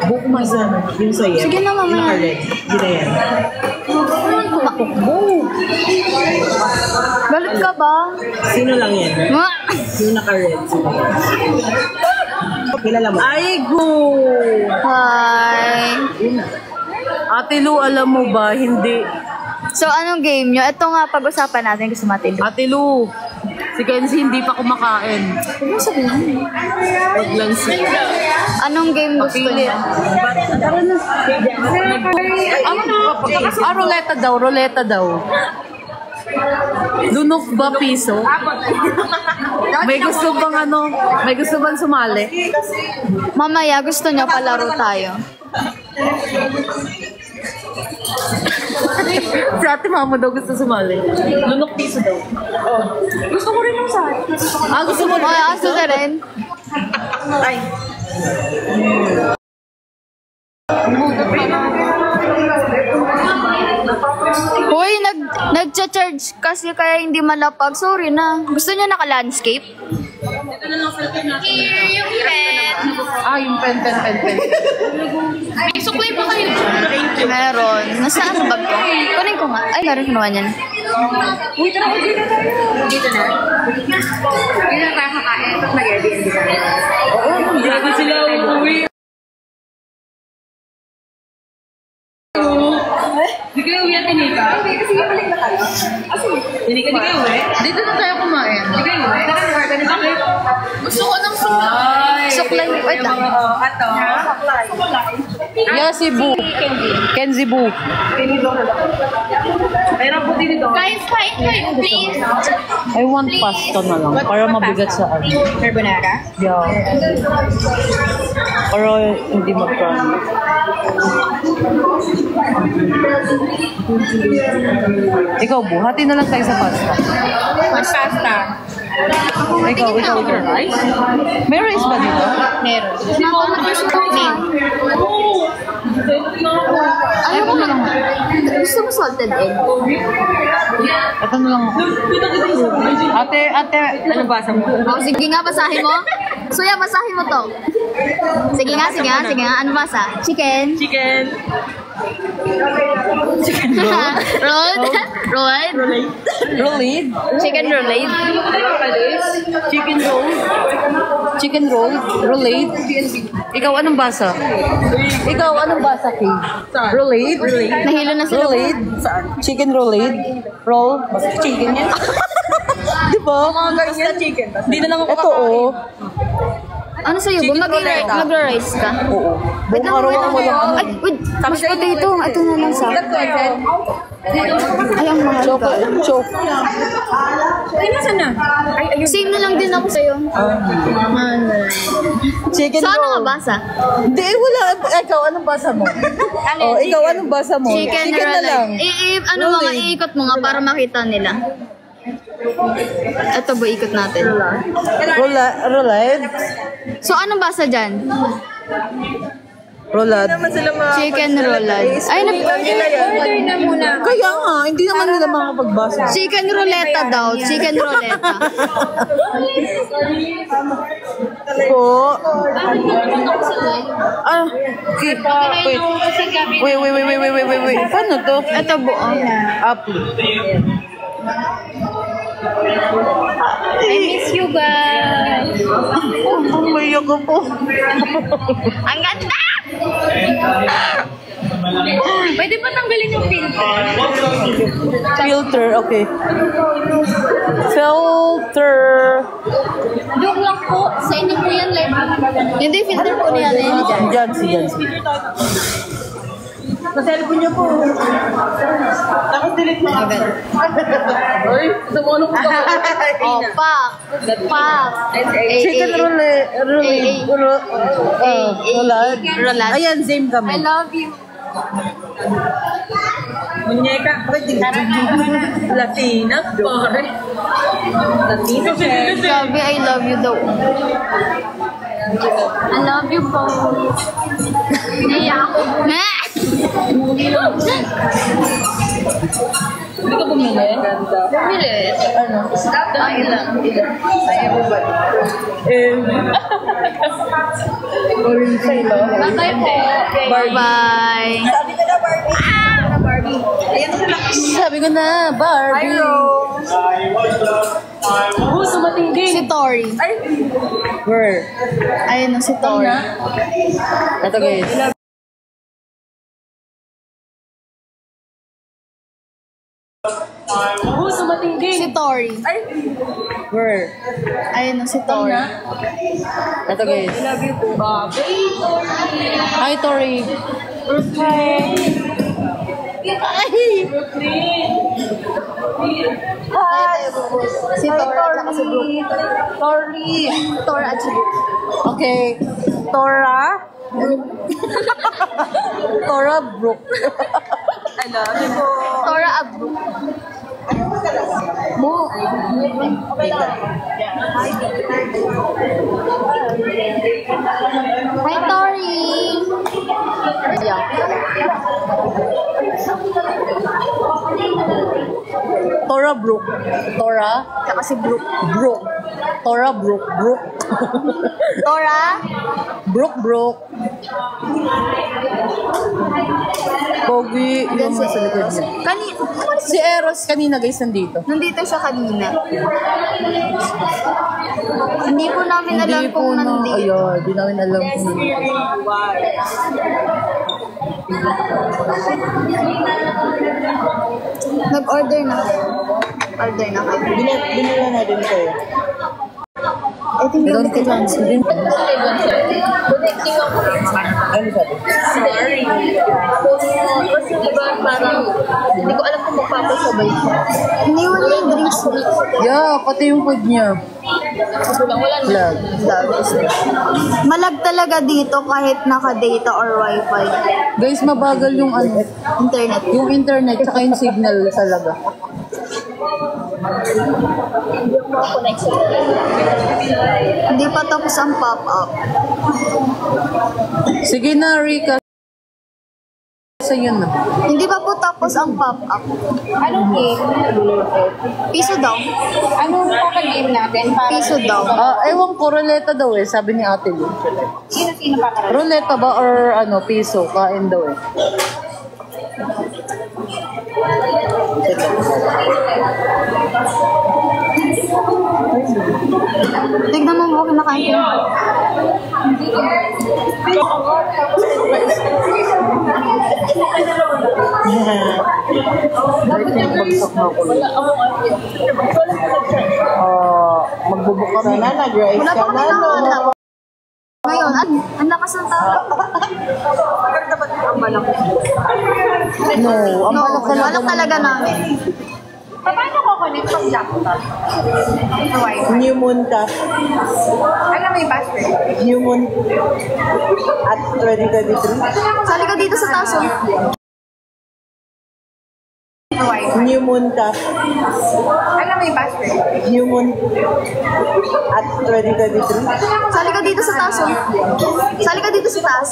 Book mo sana. Yung sa'yo. Sige na, mamaya. Naka-red. Hindi na yan. Galit ka ba? Sino lang yan? Ma? Yung naka-red. Kilala mo? Ay, go! Hi. Ate Lu, alam mo ba, hindi. So, anong game nyo? Ito nga pag-usapan natin gusto matindi. Ate Lu, si Kenzie hindi pa kumakain. Ano sabihin? Huwag lang siya. Anong game gusto nyo? Ruleta daw. Lunok ba piso? May gusto bang sumali? Mamaya, gusto nyo palaro tayo. Si ate mama daw gusto sumali. Lunok piso daw. Gusto ko rin yung sa akin. Gusto mo Ay, aso ka rin. Ay. Hoy, nag-charge kasi kaya hindi malapag. Sorry na. Gusto nyo naka-landscape? Here, yung pen. yung pen. May suklay pa kayo. Meron. Nasaan ang bag ko? Kunin ko nga. Ay, meron ko naman yan. Uy, tara ko dito tayo. Dito na? Dito na tayo kakain. Tapos mag-Airbnb tayo. Oo, hindi ako sila uuwi. Di kayo uwi at tinika? Hindi, kasi balik na tayo. Hindi kayo uwi? Dito na tayo kumain. Hindi kayo uwi? Okay. Gusto ko ng suklay. Suklay. Wait lang. Ato. Yeah, si Bu. Kenzie Bu. Meron po din ito. Guys, kain kayo, please. I want pasta na lang para mabigat sa ano. Carbonara? Yeah. Para hindi magkano. Ikaw, Bu, hati na lang tayo sa pasta. Mas pasta. Ikaw. Rice? May rice ba dito? Meron. Ano ko lang? Gusto mo salted egg? Ito na lang ako. Ate, ano basa mo? Oh, sige nga, basahin mo. Suya, basahin mo to. Sige nga. Ano basa? Chicken. Rolled. Rolled? Chicken rolled. Chicken roll? Rolled? Ikaw, anong basa? Kay? Rolled? Nahilo na sila. Rolled? Chicken rolled? Roll? Basta chicken yan. Di ba? Basta chicken. Hindi na lang ako kakain. Ano sa'yo? Mag-rice ka? Oo. Buong araw ako walang ano. Ay, wait. Mas potato. Ito na lang sa akin. Ay, ang mahal ka. Choke. Ay, nasa na? Same na lang din ako sa'yo. Chicken So, ano roll. nga basa? Hindi, wala. Ikaw, anong basa mo? Ikaw, anong basa mo? Chicken na roll. lang. Ano mo nga, iikot mo nga para makita nila. Ito ba ikot natin? Roulette? So, anong basa dyan? Roulette. Chicken roulade. Ay, Order na muna. Kaya nga, hindi naman nila makapagbasa. chicken ruleta daw. Chicken ruleta. Po. Ah, okay. Wait. Paano to? Ito buo. Apple. I miss you guys. Umayak ko po. Ang ganda! Pwede pa tanggalin yung filter? Filter, okay. Filter. Joke lang po. Sa inyo po yan, live. Hindi, filter po niya na dyan. Jancy. Sa cellphone niyo po. Tapos delete mo agad. Ay, sumunod ko. Oh, pak. Chicken roulette. Roulade. Ayan, same I kami. love you. Muñeca. Latina. Pare. Latina. Sabi, I love you daw. I love you po. Naiyak ako. Hindi ka bumili? Bumili. Ano? Ilan? Orin sa'yo. Bye po. Bye. Sabi ko na Barbie. Ayan sila. Sabi ko na, Barbie. Who's sumatingin? Si Tori. Where? Ayun na, si Tori. Ito guys. Who's sumatingin? Si Tori. Where? Ayun na, si Tori. Ito guys. Love you po. Hi, Tori. Si Tori at saka si Brooke. Tori at si Brooke. Okay. Tora? Tora Brooke. I love you po. Tora at Brooke. Mo. Hi, Tori. Yeah. Tora Brooke. Tora? Saka si Brooke. Brooke. Tora Brooke. Brooke. Tora? Brooke. Pogi yung sa likod niya. Si Eros kanina guys nandito. Nandito siya kanina. Hindi po namin alam Hindi po kung na, nandito. ayun, hindi namin alam kung nandito. Nag-order na kayo. Order na kayo. Binila na din kayo. Ito yung gamit ni Johnson. Ano sabi? Sorry. Kasi diba parang hindi ko alam kung magpapasabay siya. Iniwan niya yung drinks. Yeah, pati yung food niya. Vlog. Malag talaga dito kahit naka-data or wifi. Guys, mabagal yung ano, Internet. yung internet tsaka yung signal talaga. Hindi pa tapos ang pop-up. Sige na, Rika. Sa yun na. Hindi pa po tapos ang pop-up. Anong game? Piso daw. Anong game natin? Piso daw. Ewan ko, ruleta daw eh, sabi ni Ate Lu. Sino pa karami? Ruleta ba or ano, piso, kain daw eh. Tignan mo mo kinakain ko. Bagsak na ako. Magbubuk kami na, nag-rice Wala pa ka kami na, no? nanganak. Ngayon, ang lakas ng tao. No, ang No, balak talaga. balak talaga namin. Paano ko connect pag laptop? New Moon ka. Ano may password? New Moon at 2023. Sali ka dito sa taso. New Moon ka. Alam mo yung password? New Moon at 2023. Sali ka dito sa taas, oh. Sali ka dito sa taas.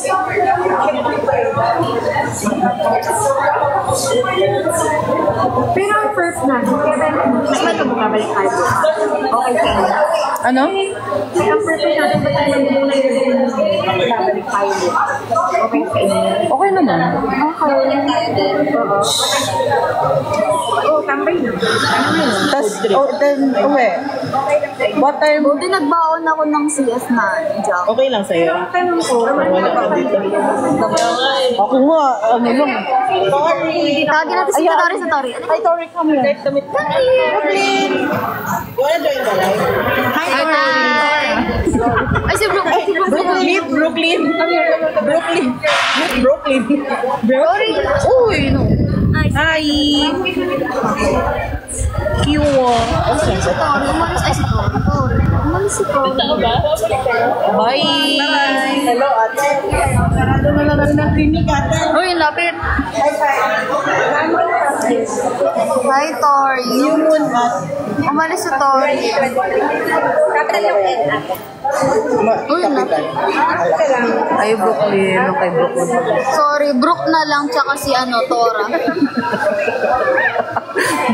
Pero ang first na, mas may kababalik tayo. Okay ka. Ano? Ang first natin ba tayo muna yung babalik tayo? Okay ka. Okay naman. Oo, tambay na. Tapos, then, uwi. What time? Buti nagbaon ako ng CS9. Jack. Okay lang sa'yo. Tanong ko, Wala ka dito. Ako nga, ano lang. Tawagin natin si Tori sa Tori. Hi, Tori, come here. Brooklyn! You wanna join the live? Hi, Ay, si Brooklyn. Si Brooklyn. Meet Brooklyn. Brooklyn. Meet Brooklyn. Tori. Uy, no. Hi! Kiwa. Si Tori. Umalis. Ay, si Tori. Tori. Umalis si Tori. Bye. Hello, ate. Sarado na lang ng clinic, ate. Uy, lapit. Hi, Tori. New Moon at... Umalis si Tori. Uy, lapit. Ay, Brooklyn. Okay, Brooklyn. Sorry, Brook na lang tsaka si Tora.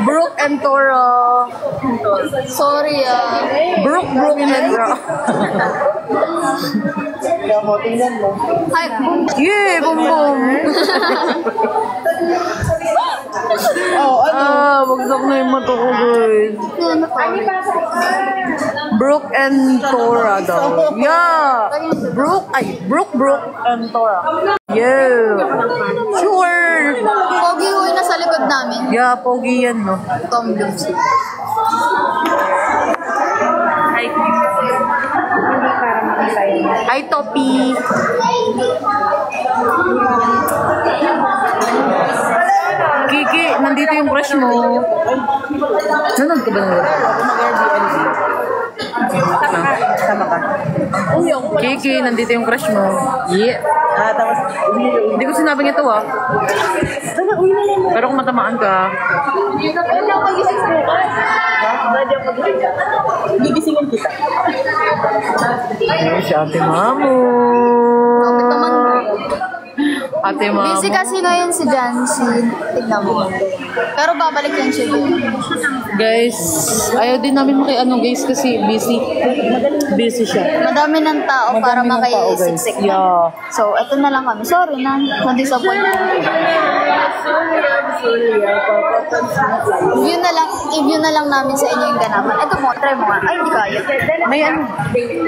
Brooke and Tora. Sorry, Brooke and Tora. Ako, tingnan mo. Hi, Yeah, boom boom. Bagsak na yung mata ko, guys. ano Tori? Brooke and Tora daw. Yeah. Brooke and Tora. Yeah. Sure. Pogi Huy na sa likod namin. Yeah, pogi yan, no? Tom Dubs. Hi, Topi. Kiki, nandito yung crush mo. Nanood ka ba na? Sama ka. Kiki, nandito yung crush mo. Yeah. Tapos, Hindi ko sinabing ito, ah. Pero kung matamaan ka, gigisingin kita. ay, si Ate Mamo. Bakit naman? Ate Mamo. Busy kasi ngayon si Jancy. Tignan mo. Pero babalik yan siya. Guys, ayaw din namin guys, kasi busy. Busy siya. Madami ng tao para Madami ng tao, guys. makisiksik. Yeah. So, eto na lang kami. Sorry na. Na-disappoint. I-view na lang namin sa inyo yung ganapan. Ito mo, try mo nga. Ay, hindi kaya. May ano?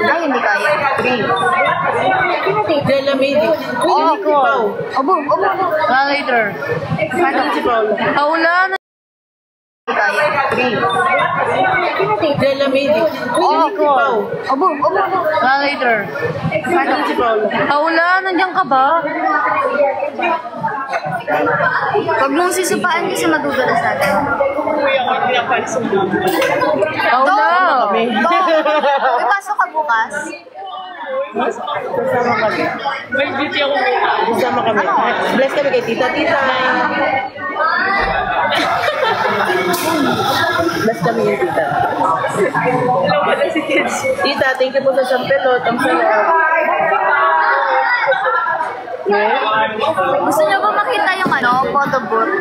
Ay, hindi kaya. Della Medi. Oh, cool. Obo. Later. Paula na. Hindi kaya. Della Medi. Oh, cool. Obo. Later. Paula, nandiyan ka ba? Huwag mong sisipaan kasi madudulas natin. Paula. May pasok ka bukas? Kasama kami. May duty ako kasama kami. Bless kami kay tita. Bless kami yung tita. Tita, thank you po sa sampelot. Ang sarap. Gusto niyo ba makita yung photo booth?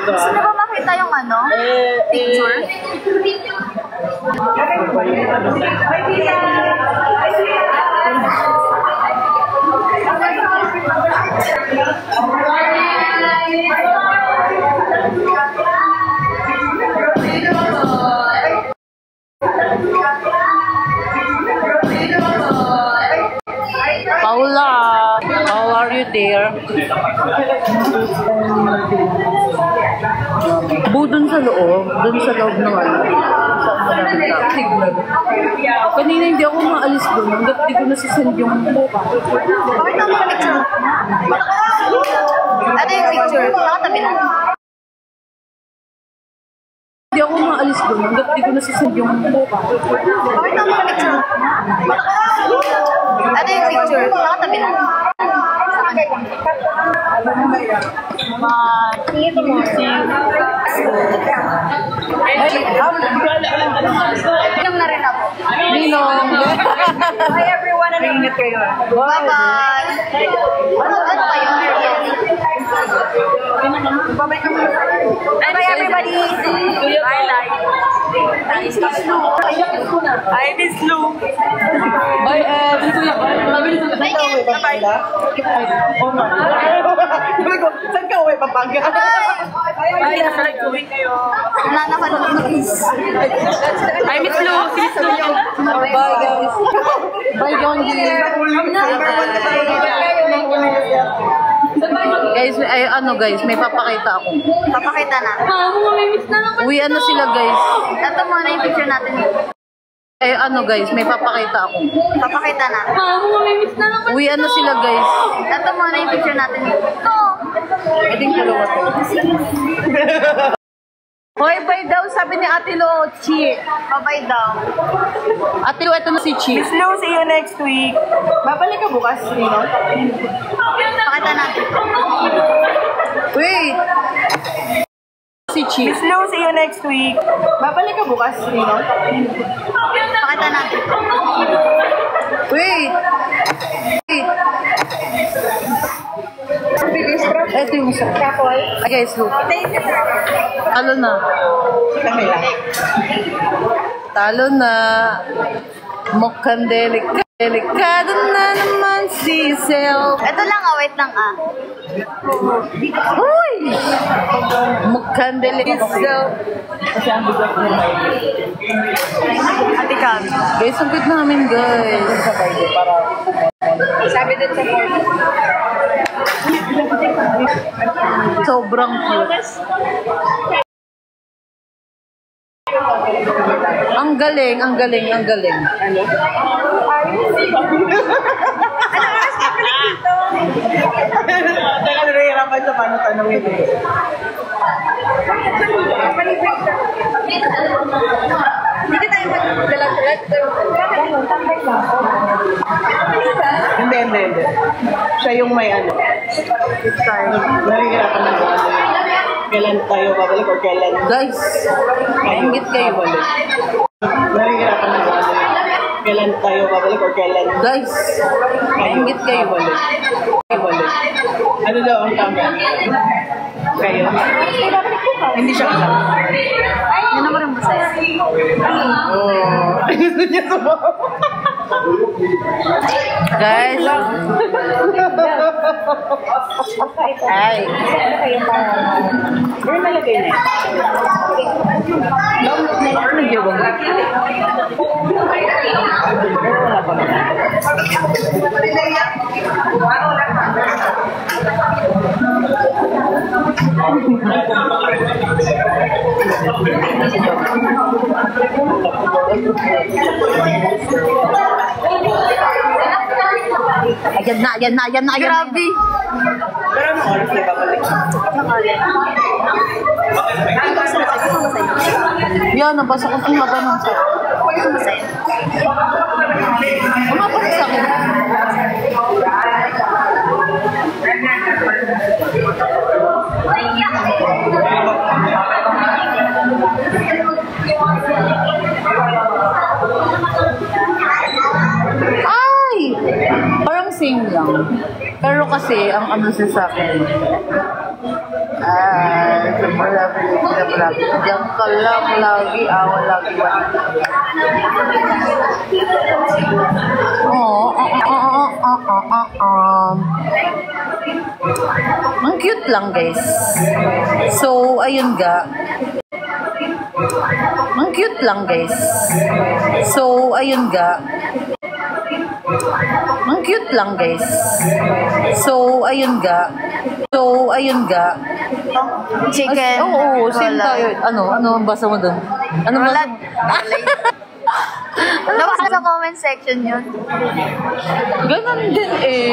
Gusto niyo ba makita yung picture? Paula, how are you there? Dun sa loob ng kanina hindi ako maalis doon hanggat di ko nasasend yung Bakit naman picture? Ano yung picture? Nakatabi na. Hindi ako maalis doon. Hanggat di ko nasusunod yung buka. Bakit naman yung picture? Ano yung picture? Nakatabi na. Inom na rin ako. Ninong. Hi everyone, ano ingat kayo? Bye-bye! Ano kayo? Bye everybody! Bye Lai! Hi Miss Lou! Bye, Bye, Ken! Saan ka uwi, Pampanga? Bye! Nasa nag-uwi kayo! Nanapanood na please. Hi Miss Lou! Si Miss Lou yung... Bye, guys. Bye, Gonggi. Guys, ay ano guys, may papakita ako. Papakita na. Uwian na sila guys. Ito muna yung picture natin. Ay ano guys, may papakita ako. Papakita na. Uwian na sila guys. Ito muna yung picture natin. Ito. Pwedeng dalawa to. Hoy, bye daw, sabi ni Ate Lo, Chi. Bye-bye daw. Ate Lo, ito na si Chi. Miss Lou, see you next week. Babalik ka bukas, Nino? Pakita natin. Wait! Si Chi. Miss Lou, see you next week. Babalik ka bukas, Nino? Pakita natin. Wait! Wait! Ito yung isa. Ay guys, look. Talo na. Talo na. Mukhang delikado na naman si Sel. Ito lang, wait lang ah. Uy! Mukhang delikado. Ate Cam. Guys, ang good namin guys. Sabi din sa board. Sobrang cute. Ang galing, ang galing, ang galing. Teka, nahihirapan sa paano tanongin eh. Hindi tayo magdalag-dalag. Hindi. Siya yung may ano. Nahihirapan na kung ano. Kailan tayo babalik or kailan Guys, maingit kayo. babalik. Nahihirapan na kung ano. Kailan tayo babalik or kailan Guys, maingit kayo. babalik. Ano daw ang tama? Kayo? Hindi siya kasama. Yan naman ang masaya. Oh. Gusto niya sumawa. Guys, ay, Pero malagay na. ayan na. Grabe. Pero anong oras na babalik? Yan, nabasa ko itong maganong sa. Umapag sa akin. Ay! Parang same lang. Pero kasi, ang ano siya sa akin. Malapit. Diyan ka lang lagi, lagi. Ang cute lang, guys. So, ayun ga. Ang cute lang, guys. So, ayun ga. Ang cute lang, guys. So, ayun ga. Chicken. Oo, same tayo. Ano ang basa mo dun? Ano basa mo? Labas sa comment section yun. Ganon din eh.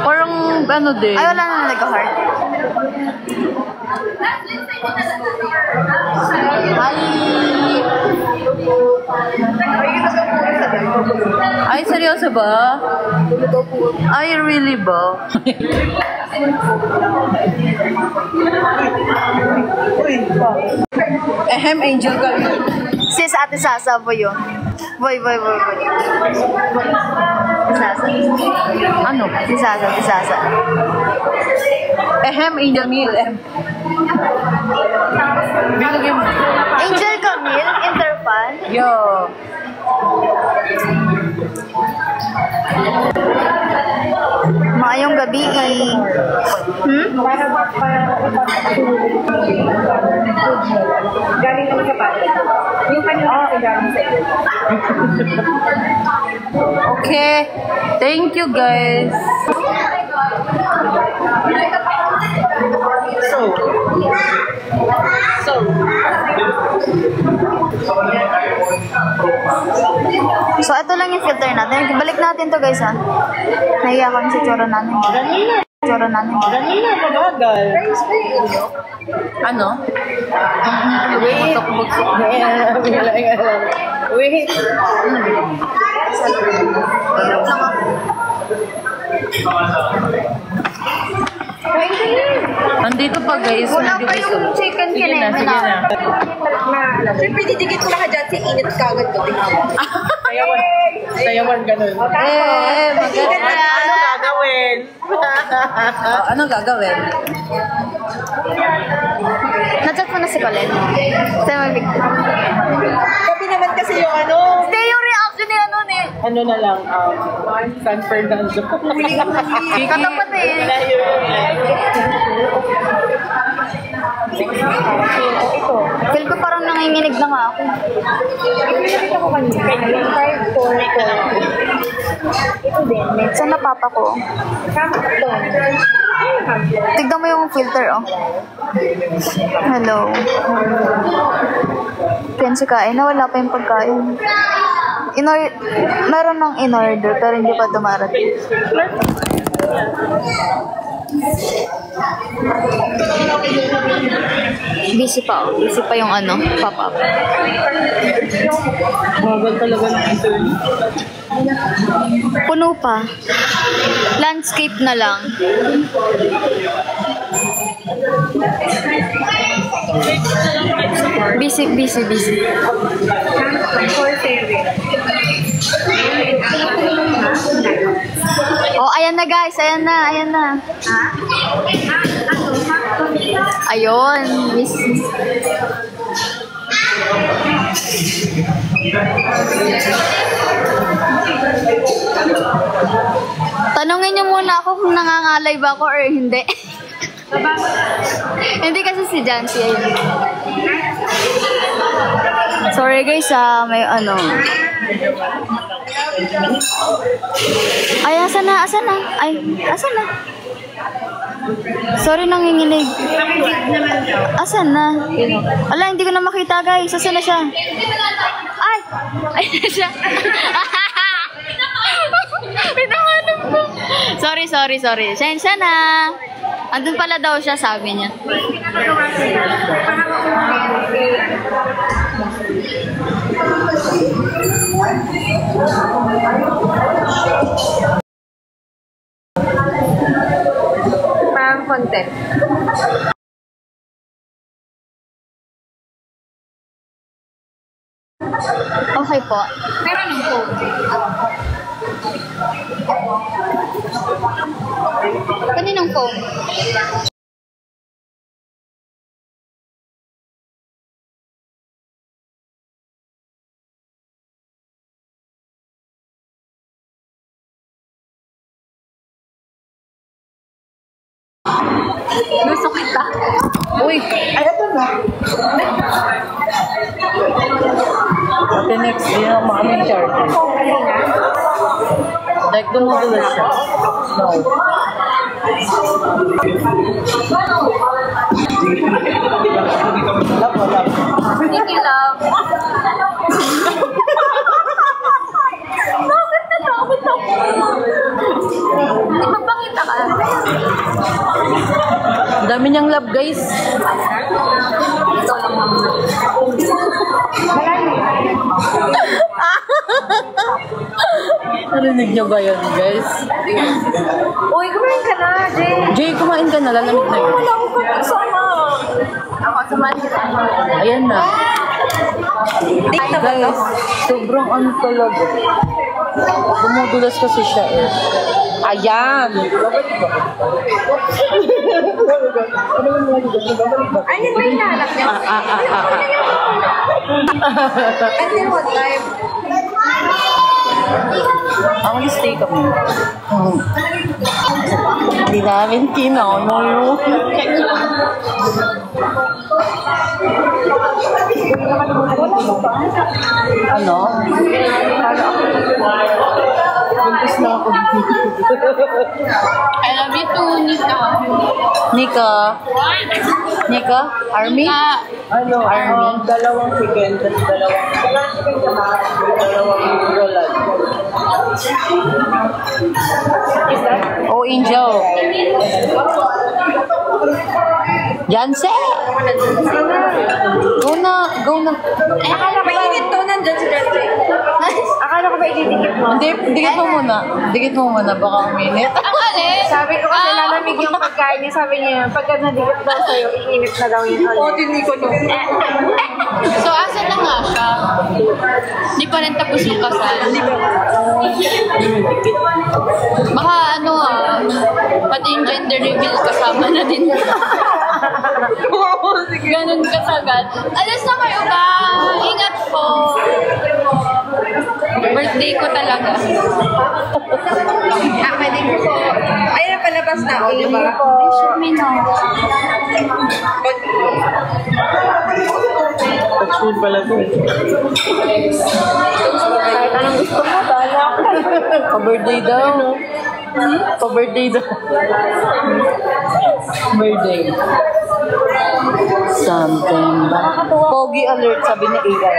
Parang ano din. Ay, wala na nag-heart. Ay, seryoso ba? Ay, really ba? Angel ka. Sis, Ate Sasa po yun. Boy. Sasa. Ano? Si Sasa. Angel meal. Bilagyan mo. Angel Camille, Interfan. Yo. Maayong gabi. Galing naman sa pati. Yung kanina kasi galing sa iyo. Okay. Thank you, guys. So, ito lang yung filter natin. Balik natin to, guys, ha. Nahiya kami sa tsura namin. Ganina, mabagal. Ano? Wait. Wait. Nandito pa, guys. Wala pa yung chicken Sige na, sige na. Siyempre, didikit ko na ka dyan si init kagad ko. Sayawan ganun. Maganda. Ano gagawin? Ano gagawin? Na-chat mo na si Colette. Sa'yo may victim. Gabi naman kasi yung ano. Hindi, yung reaction ni ano ni. Ano na lang, San Fernando. Katapat eh. Feel ko parang nanginginig na nga ako. Pinakita ko kanina. Yung 5, 4, 4. Ito din. Saan na papa ko? Kapton. Tignan mo yung filter, oh. Hello. Yan si kain na, wala pa yung pagkain. Meron ng in-order, pero hindi pa dumarating. Busy pa, oh. Busy pa yung ano, pop-up. Bagal talaga ng interview. Puno pa. Landscape na lang. Busy. Oh, ayan na guys, ayan na. Ayun, miss. Tanungin niyo muna ako kung nangangalay ba ako or hindi. Hindi kasi si Jancy ayun. Sorry guys, may ano. Ay, asan na? Sorry, nanginginig. Asan na? Ala, hindi ko na makita guys. Asan na siya? Ay! Ayun na siya. Pinahanap ko. Sorry. Sensya na. Andun pala daw siya, sabi niya. Parang content. Okay po. Meron ng phone. Kaninong phone? Gusto kita. Uy! Ay, ito na. Okay, next. Hindi na makaming charger. Like, dumudulas siya. No. Wala. Thank you, love. Bakit natakot ako? Ipagpakita ka. Dami niyang love, guys. Narinig niyo ba yun, guys? Uy, kumain ka na, Jay. Jay, kumain ka na. Lalamig na yun. Wala akong kasama. Ako, samahan kita. Ayan na. Guys, sobrang ano talaga. Dumudulas kasi siya eh. Ayan! Ayun ba yung lalak niya? Until what time? Ang stay kami. Hindi namin kinano. Ano? Buntis na ako. I love you too, Nika. Nika? Nika? Army? Ano, Army? dalawang chicken, tapos dalawang rollad. Oh, Angel. Janse! Go na, go na. Akala ko init to, nandyan si Jesse. Akala ko ba ididikit mo? Hindi, dikit mo muna. Dikit mo muna, baka uminit. Ang alin? Sabi ko kasi lalamig yung pagkain niya. Sabi niya, pagka nadikit daw sa'yo, iinit na daw yun. Oo, hindi ko no. So, asan na nga siya? Di pa rin tapos yung kasal. Baka ano pati yung gender reveal kasama na din. Ganun katagal. Alas na kayo ba? Ingat po. Birthday ko talaga. Pwede ko po. Ayun, palabas na ako, di ba? Touchwood pala ko. Kahit anong gusto mo, bala ako. Pa-birthday daw. Pa-birthday daw. Birthday. Something. Pogi alert, sabi ni AI.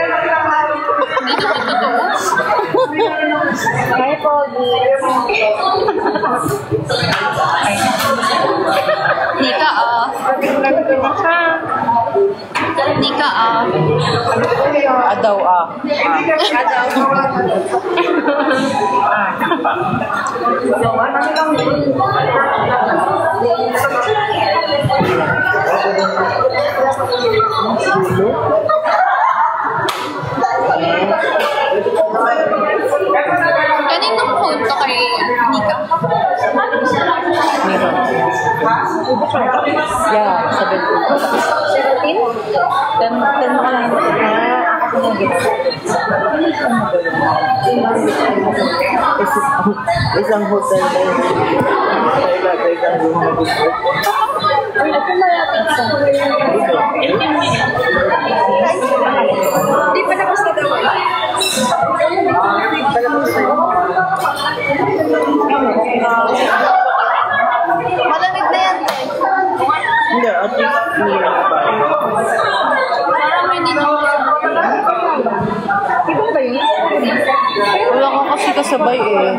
Hi, Pogi. Nika Nika Adaw Kaninong phone to kay Nika? Yeah, 17. 10 ka lang. Isang hotel na yun. Ilagay ka doon na gusto. Di pa tapos na daw. Malamig na yan. Hindi, at least hindi na ba? Parang hindi na. Wala ka kasi kasabay eh.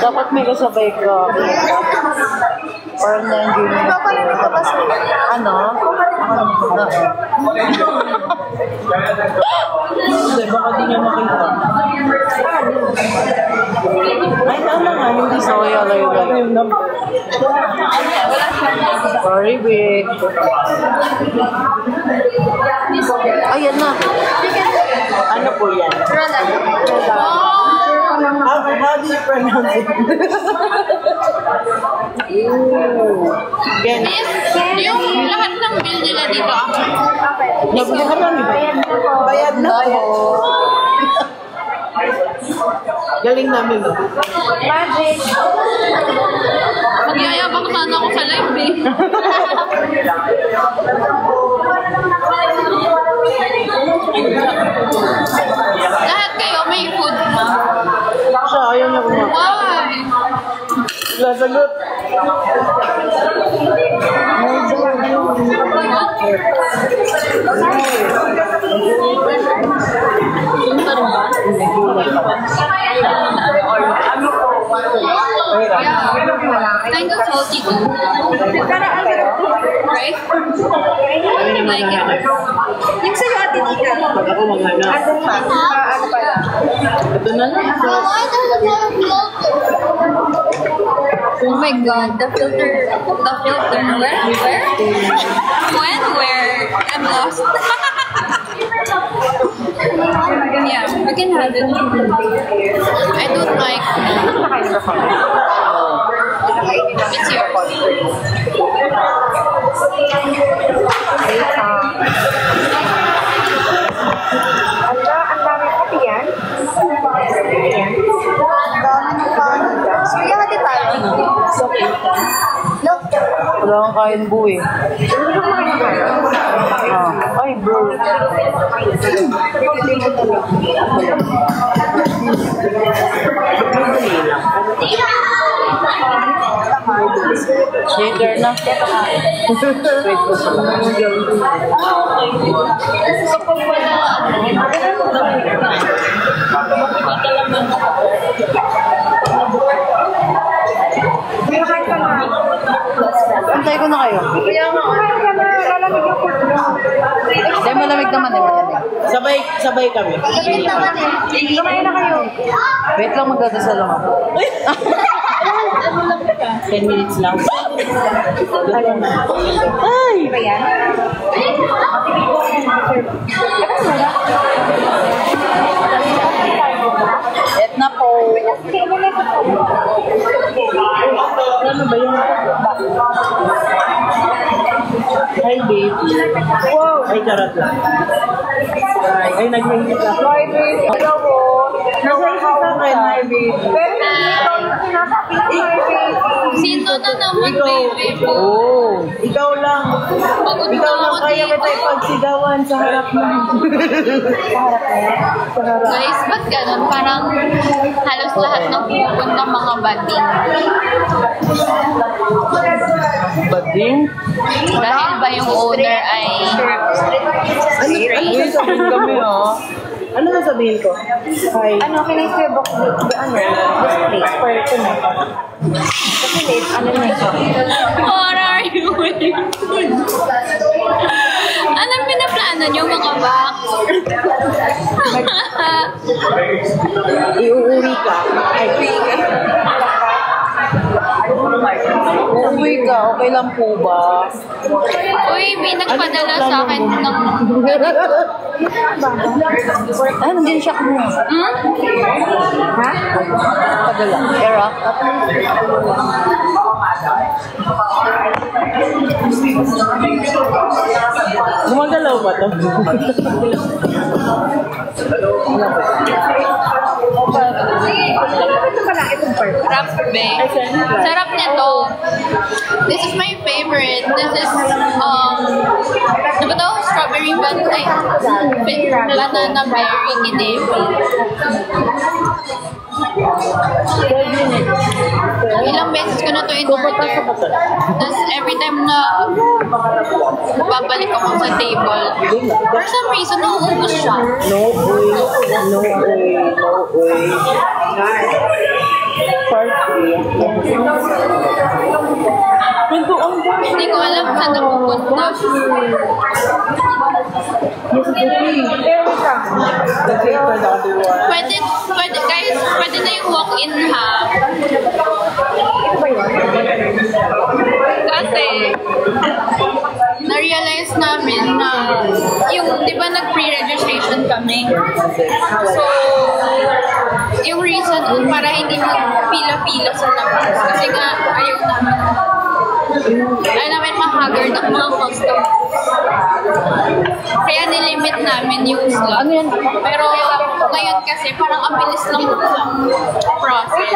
Dapat may kasabay ka. Parang na-enjoy mo. Ano? Hindi, baka di niya makita. Ay, tama nga, hindi sa Sorry, alay. yung number. Sorry, Vic. Ayan na. Ano po yan? How do you pronounce it? Yan. Yung lahat ng bill nila dito ako. Nagbuhan namin ba? Bayad na po. Galing namin. Magic. Magyayabang sana ako sa live eh. Lahat kayo may food na. Siya, ayaw niya kumakain. Why? Lasagot. Yeah. Kind of salty too. Parang ang sarap. Right? I like it. Yung sa'yo, Ate Nika. Pag ako maghanap. Ano pa? Ano pala? Ito na lang. Oh my god, the filter. The filter. Where? When? Where? I'm lost. Yeah, we can have it. I don't like. It's yours. Ang dami pati yan. Yan. Sige, hati tayo. Look. Wala kang kain buo eh. Ay, bro. Shaker na. Wait ko sa Antay ko na kayo. Dahil malamig naman eh, malamig. Sabay kami. Kumain na kayo. Wait lang, magdadasal lang ako. 10 minutes lang. Ay! Ba yan? Et na po. Ano ba yun? Hi, babe. Wow! Ay, charot lang. Ay, nag-hingit lang. Hi, babe. Hello po. Nasa-isip lang kayo, hi, babe. Pero hindi ikaw yung sinasabi ng hi, babe. Sino na naman, Ikaw. baby po? Oh. Ikaw lang. Pagod na Ikaw lang ako kaya dito. kita ipagsigawan sa harap mo. Guys, ba't ganun? Parang halos lahat ng pupunta mga bading. Bading? Dahil ba yung owner ay Ano yung sabihin kami, oh? Ano yung sabihin ko? Hi. Ano, can I say book this place for tonight? Kasi late, ano na ito? What are you doing? Anong pinaplano nyo mga box? Iuuri ka. Ay, Uuwi ka, okay lang po ba? Uy, may nagpadala sa akin ng... Ay, nandiyan siya ko. Hmm? Ha? Padala. Era. gumagalaw ba to? Ito pala, itong part. Sarap, be. Sarap nito. This is my favorite. This is, ano ba to? Strawberry banana berry kinebi. Ilang beses ko na to in-order. Tapos every time na babalik ako sa table, for some reason, nauubos siya. No way. No way. No way. Hindi ko alam saan napupunta. Pwede, guys, pwede na yung walk-in ha. Kasi, na-realize namin na yung, di ba nag-pre-registration kami? So, yung reason para hindi mag-pila-pila sa labas. Kasi nga, ayaw namin ma-haggard ang mga customers. Kaya nilimit namin yung slot. Pero ngayon kasi parang ang bilis lang process.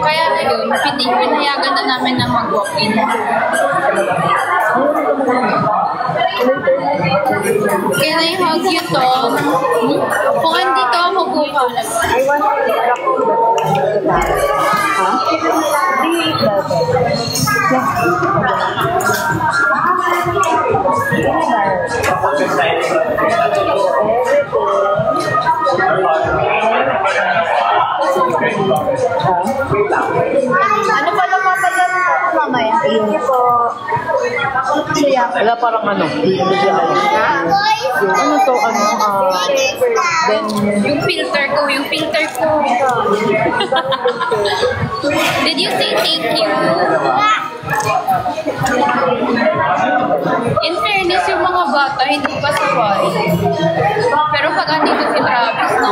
Kaya yun, pinayagan na namin na mag-walk-in. Can I hug you, Tom? Kung andito ako bukas. I want to Ano pala papadala mo mamaya? Thank you po. Wala parang ano. Ano to? Ano? Then, Yung filter ko. Did you say thank you? In fairness, yung mga bata, hindi pa saway. Pero pag andito si Travis, no?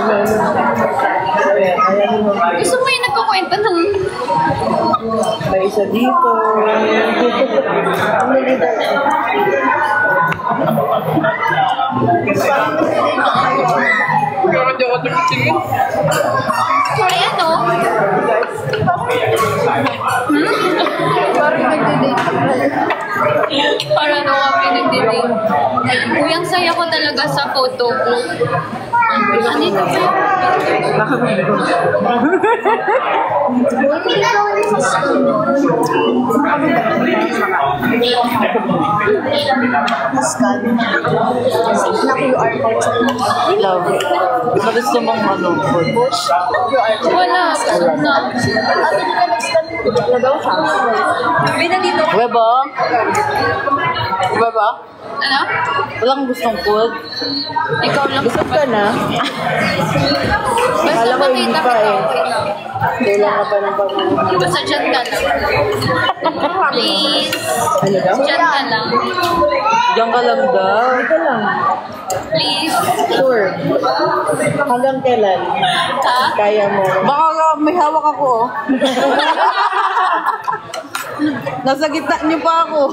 Gusto mo yung nagkukwenta ng... may isa dito. Ay, ano? Parang nagde-date. Para ano kami nagde-date. Uy, ang saya ko talaga sa photo ko. Andito pa yung... Love. Sa gusto mong ano? Wala. Weba? Weba? Ano? Walang gustong food? Ikaw lang. Gusto ka na? Basta Alam ko, hindi makita pa kita, eh. okay lang. Kailangan pa ng pag-uwi. Basta dyan ka lang. Please. Ano daw? Dyan ka lang. Diyan ka lang daw. Dito lang. Please. Sure. Hanggang kailan? Ha? Kaya mo. Baka may hawak ako oh. Nasa gitna niyo pa ako.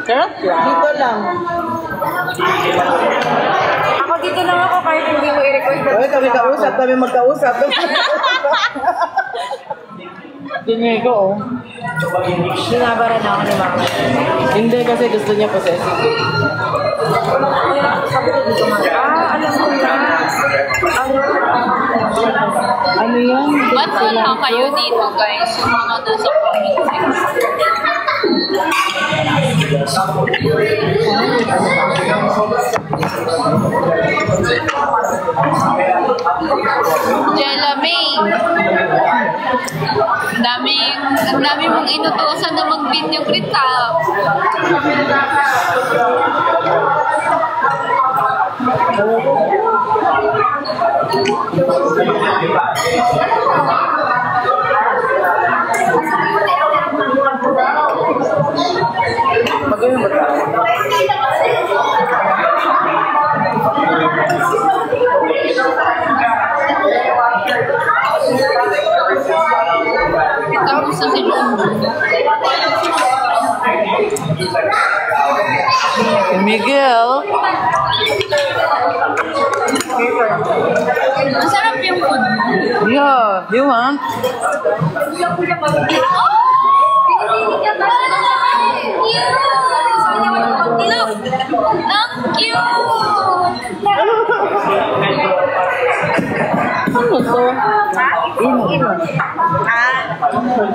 Sarap lang. Dito lang. Ako dito lang ako kahit hindi mo i-request. Oy, kami magkausap. Dinyo ko oh. Sinabara na ako ni Mama. Hindi kasi gusto niya possessive. Alam ko na. Ano yan? Ba't wala kayo dito, guys? Yung mga nasa comment Jella May. Ang dami mong inutusan na mag-video recap. Magayon ba tayo? Tapos sa silong. Miguel. Masarap yung food. Yeah, you want? Look! Ang cute! Ano to?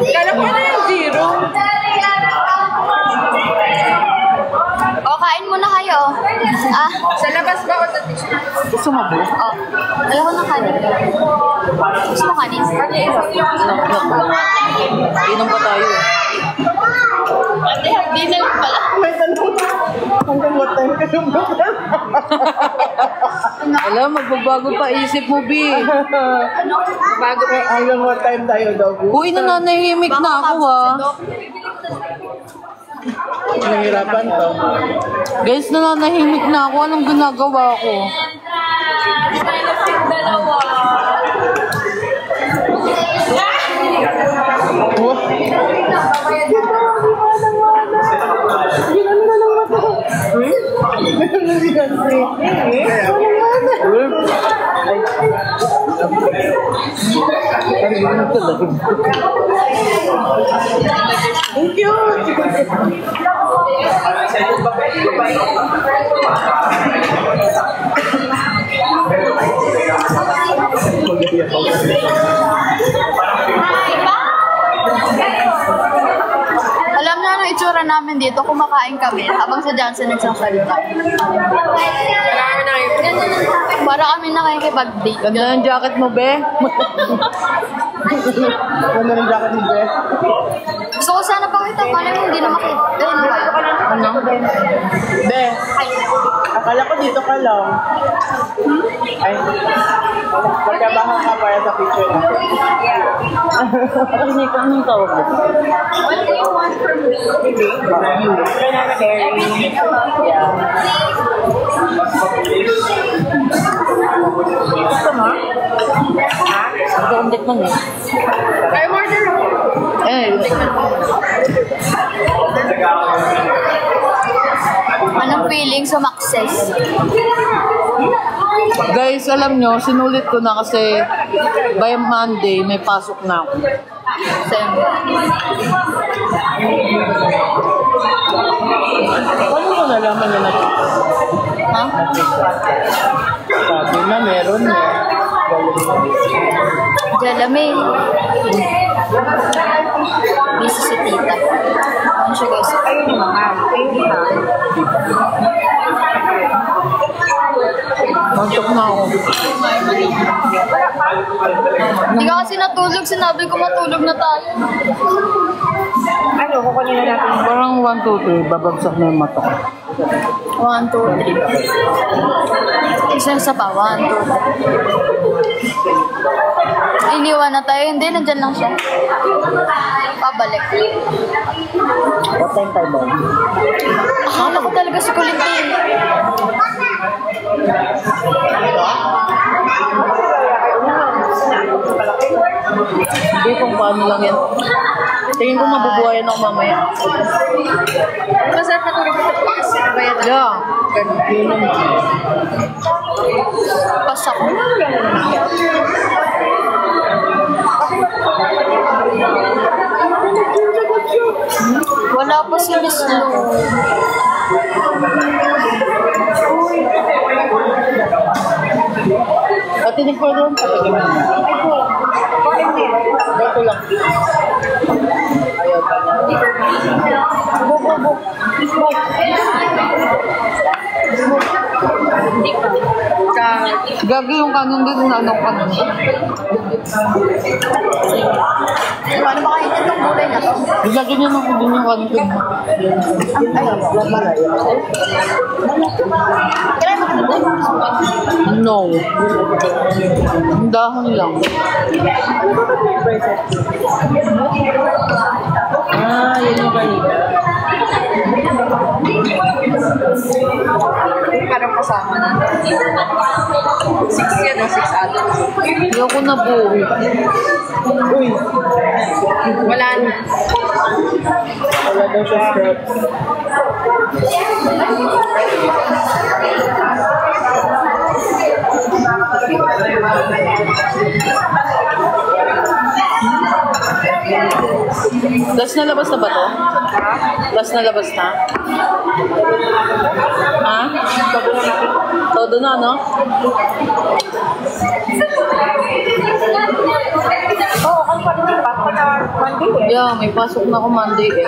Kala ko na yung zero. O, kain muna kayo. Ah, Sa labas ba o sa tissue? Gusto mo ba? oh. Wala ko ng kanin. Gusto mo kanin? Inom pa tayo. Ate, hindi na lang pala. May tanong. Hanggang what time ka lumabas? Alam, magbabago pa isip mo, B. Bago pa. Hanggang what time tayo daw, B? Uy, nananahimik na ako, ah. Nahirapan to. Guys, nananahimik na ako. Anong ginagawa ko? Dalawa. Thank you. Alam na ano itsura namin dito, kumakain kami habang sa Johnson nagsasalita. Para kami nakikipag-date. Ganda ng jacket mo, be. Ganda ng jacket mo, be. Gusto ko sana Hinahanap pa kita. Paano yung hindi na makita? Ano? Be, akala ko dito ka lang. Ay, pagkabahan ka para sa picture na. Kasi ka anong tawag mo? What do you want from me? Banana berry. Yeah. Gusto mo? Ito kong tikman eh. Ay, order mo. Anong feeling sumakses? Guys, alam nyo, sinulit ko na kasi by Monday may pasok na ako. Same. Paano mo nalaman na natin? Ha? Sabi na meron na. Jalame. Busy si tita. Ano siya guys? Ayun yung mga. Ayun yung mga. Pasok na ako. Hindi ka kasi natulog. Sinabi ko matulog na tayo. Ano, kukunin na natin. Parang 1, 2, 3, babagsak na yung mata ko. 1, 2, 3. Isa pa. 1, 2, 3. Iniwan na tayo. Hindi, nandyan lang siya. Pabalik. What time tayo ba? Akala ko talaga si Kulinti. Hindi kung paano lang yan. Tingin ko mabubuhayan ako mamaya. Masarap na tulog ito po kasi nabayad na. Yeah. Yun naman. Pasak. Wala pa si Miss Lou. Patinig ko doon. Patinig mo. Ito lang. Ayaw pa niya. Go. Gagi yung kanon din na anong kanon. Paano ba kayo itong gulay na to? Gagi niya na ko din yung kanon din. No. Ang dahon lang. Yun yung kanina. Parang kasama na. 6 yan o 6 adults. Ayoko na po. Uy, Wala na. wala daw siya strap. Last na labas na ba to? Last na labas na? Ha? Todo na, no? Oo, ang pag-pasok na Monday eh. Yeah, may pasok na ako Monday eh.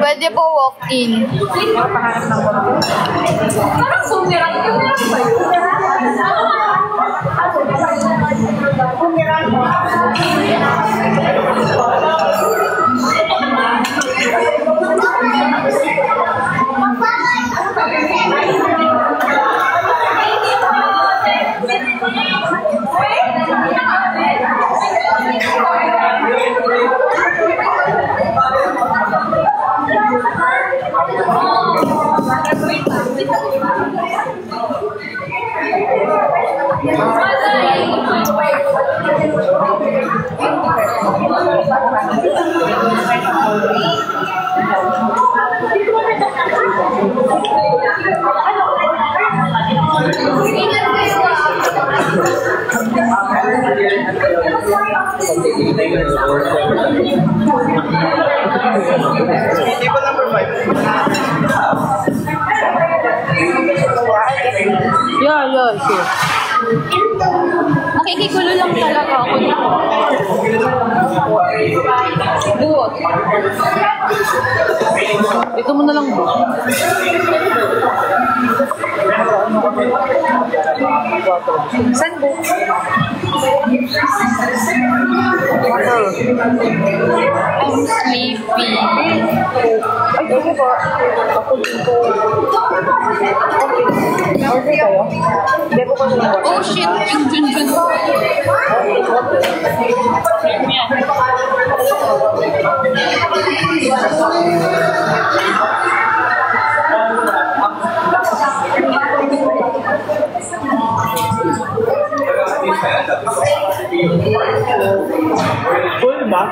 Pwede po walk-in. Parang sumirang yun. Table number 5. Yeah, sure. Nakikigulo lang talaga ako dito. Buot. Ito mo na lang ba? Saan po? I'm sleepy. Ay, sige po. Ako din po. Okay kayo? Hindi po ko lang po. Oh shit, yung Junjun. Full ba?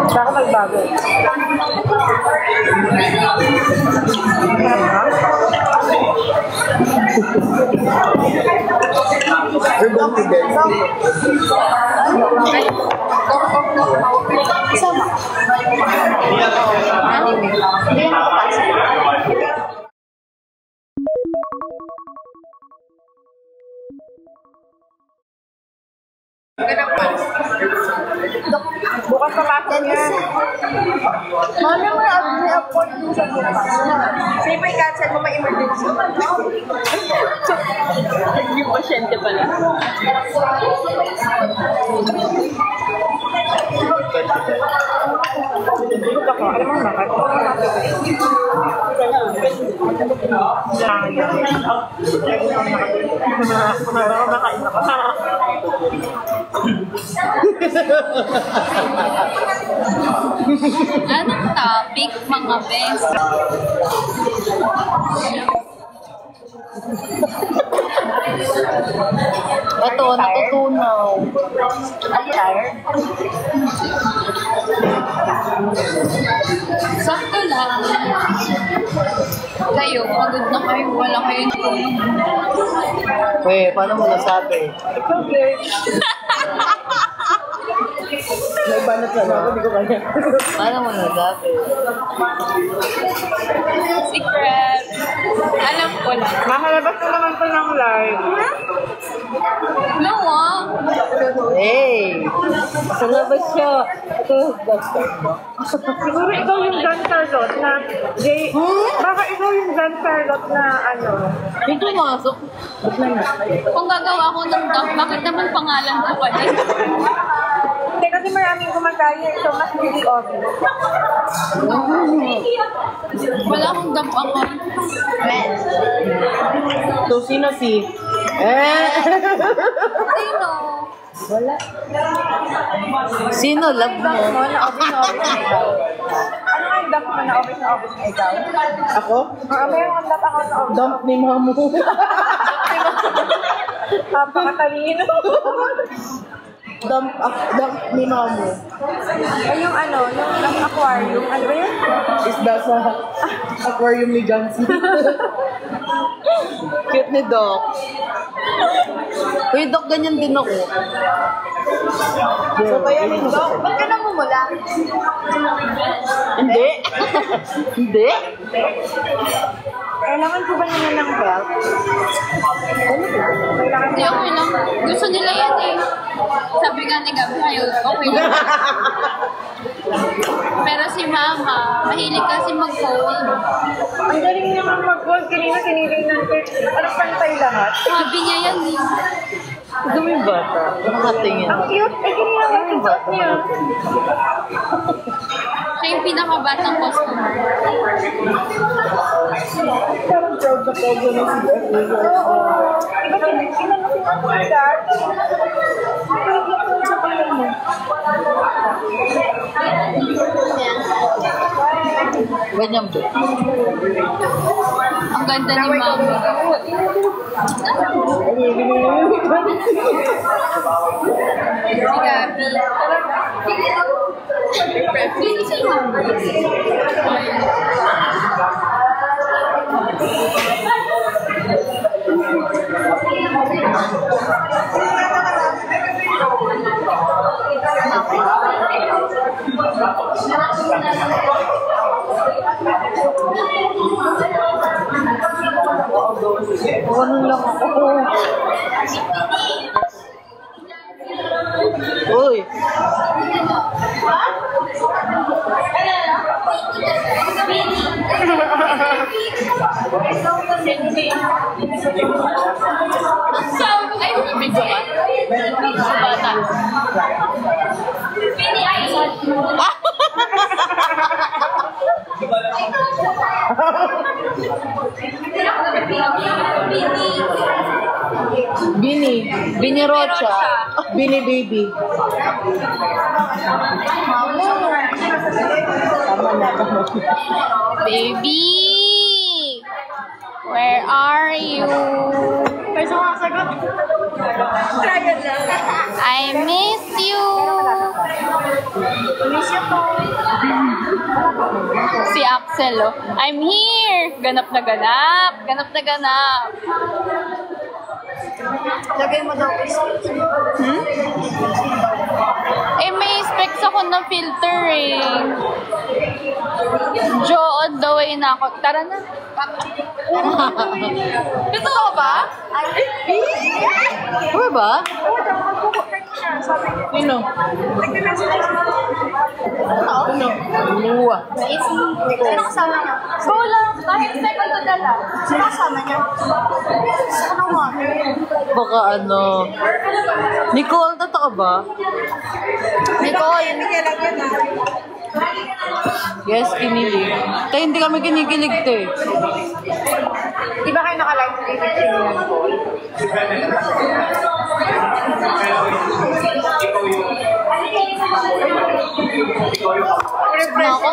Saka magbago. We're going to bed. Isama. Anime. Hindi na nakapasok. Bukas papasok yan. Mami, may afford din sa bukas. Sige pa i-cancel mo, may emergency. Yung pasyente pala. Alam mo bakit? Anong topic, mga best? Ito, natutunaw. I'm tired. Sakto lang. Kayo, pagod na kayo. Wala kayong tulog. Paano mo nasabi? It's okay. May banat na ako, hindi ko kaya. Paano mo nasabi? Secret. Alam ko lang. Makalabas na naman po ng live. No, ah. Hey! Sa labas siya. Ito, Siguro ikaw yung John Charlotte na Jay. Baka ikaw yung John Charlotte na ano. Yung pumasok. Kung gagawa ako ng duck, bakit naman pangalan ko pa din? Hindi kasi maraming gumagaya. So, mas hindi obvious. Wala akong duck account. So, sino si? Sino? Sino love mo? Mo na obvious na obvious na ikaw. Ano nga yung dump mo na obvious na ikaw? Ako? Mayroon kang dump ako na obvious. Dump ni Mamu. Napakatalino. Dump ni Mamu. Ay, yung ano, yung aquarium. Ano ba yun? Isda sa aquarium ni Jansi. Cute ni Doc. Uy, Doc, ganyan din ako. So, kaya ni Doc. Ba't ka nang mumula? Hindi? Hindi? Kailangan ko ba nila ng belt? Kailangan Hindi, okay lang. Gusto nila yan eh. Sabi nga ni Gabi, okay lang. Pero si Mama, mahilig kasi mag-fold. Ang galing naman mag-gold. Kanina siniling natin. Anong pantay lahat? Hobby niya yan eh. Ito mo yung bata. Nakatingin. Ang cute. Eh, kanina ba yung suot niya? Siya yung pinakabatang customer. Parang proud na proud na si F. Oo. Iba kinano si Mama Dad. Sa pangin mo. Ganyan ba? Ang ganda ni Mami. Si Gabi. Sino si Mami? Ano lang ako. Uy. Ay, video ka? Bata. Bini Rocha. Bini Baby. Baby! Where are you? I miss you! Si Axel, oh. I'm here! Ganap na ganap! Ganap na ganap! Lagay mo daw Eh, may specs ako ng filter eh. Joe on the way na ako. Tara na. Totoo ba? Ano ba? Sino? Ano? Luwa. Sino kasama niya? Go lang. Kahit second to dala. Sino kasama niya? Ano mo? Baka ano. Nicole, totoo ba? Nicole. Yes, kinilig. Kaya hindi kami kinikilig to eh. Di ba kayo naka-live stream ng Nicole? Na ako?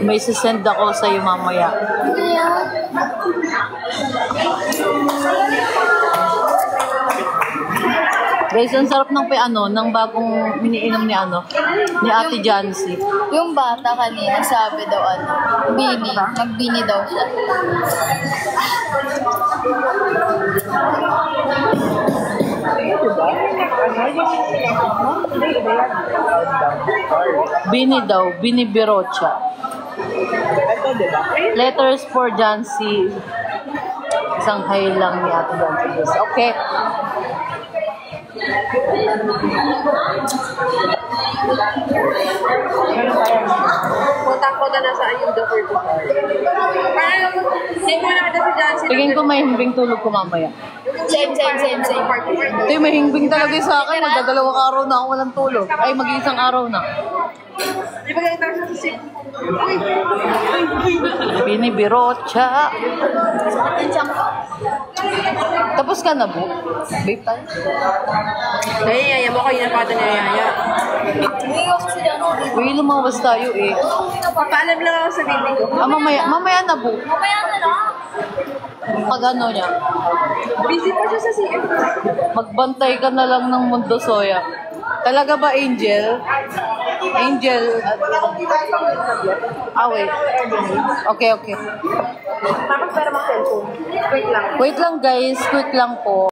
May sisend ako sa'yo mamaya. Guys, ang sarap ng ng bagong iniinom ni Ate Jancy. Yung bata kanina, sabi daw Bini. Magbini daw siya. Bini daw, Bini Birocha. Letters for Jancy. Isang hay lang ni Ate Jancy. Okay. Punta na sa yung doctor ko. Parang, hindi mo na si Jancy. Tingin ko may himbing tulog ko mamaya. Same. Ito yung may himbing talaga sa akin. Magdadalawang araw na ako walang tulog. Ay, mag-iisang araw na. Di ba ganito sa sip? Bini Birocha. Tapos ka na, Bu? Babe tayo? Dahil yaya mo kayo napata niya yaya. Uy, lumabas tayo eh. Papaalam lang ako sa baby ko. Ah, mamaya na, Bu. Mamaya na lang. Pag ano niya, Busy pa siya sa CM. magbantay ka na lang ng Mundo Soya. Talaga ba, Angel? Angel. Wait. Okay. Tapos para mag-cellphone. Wait lang. Wait lang, guys. Quick lang po.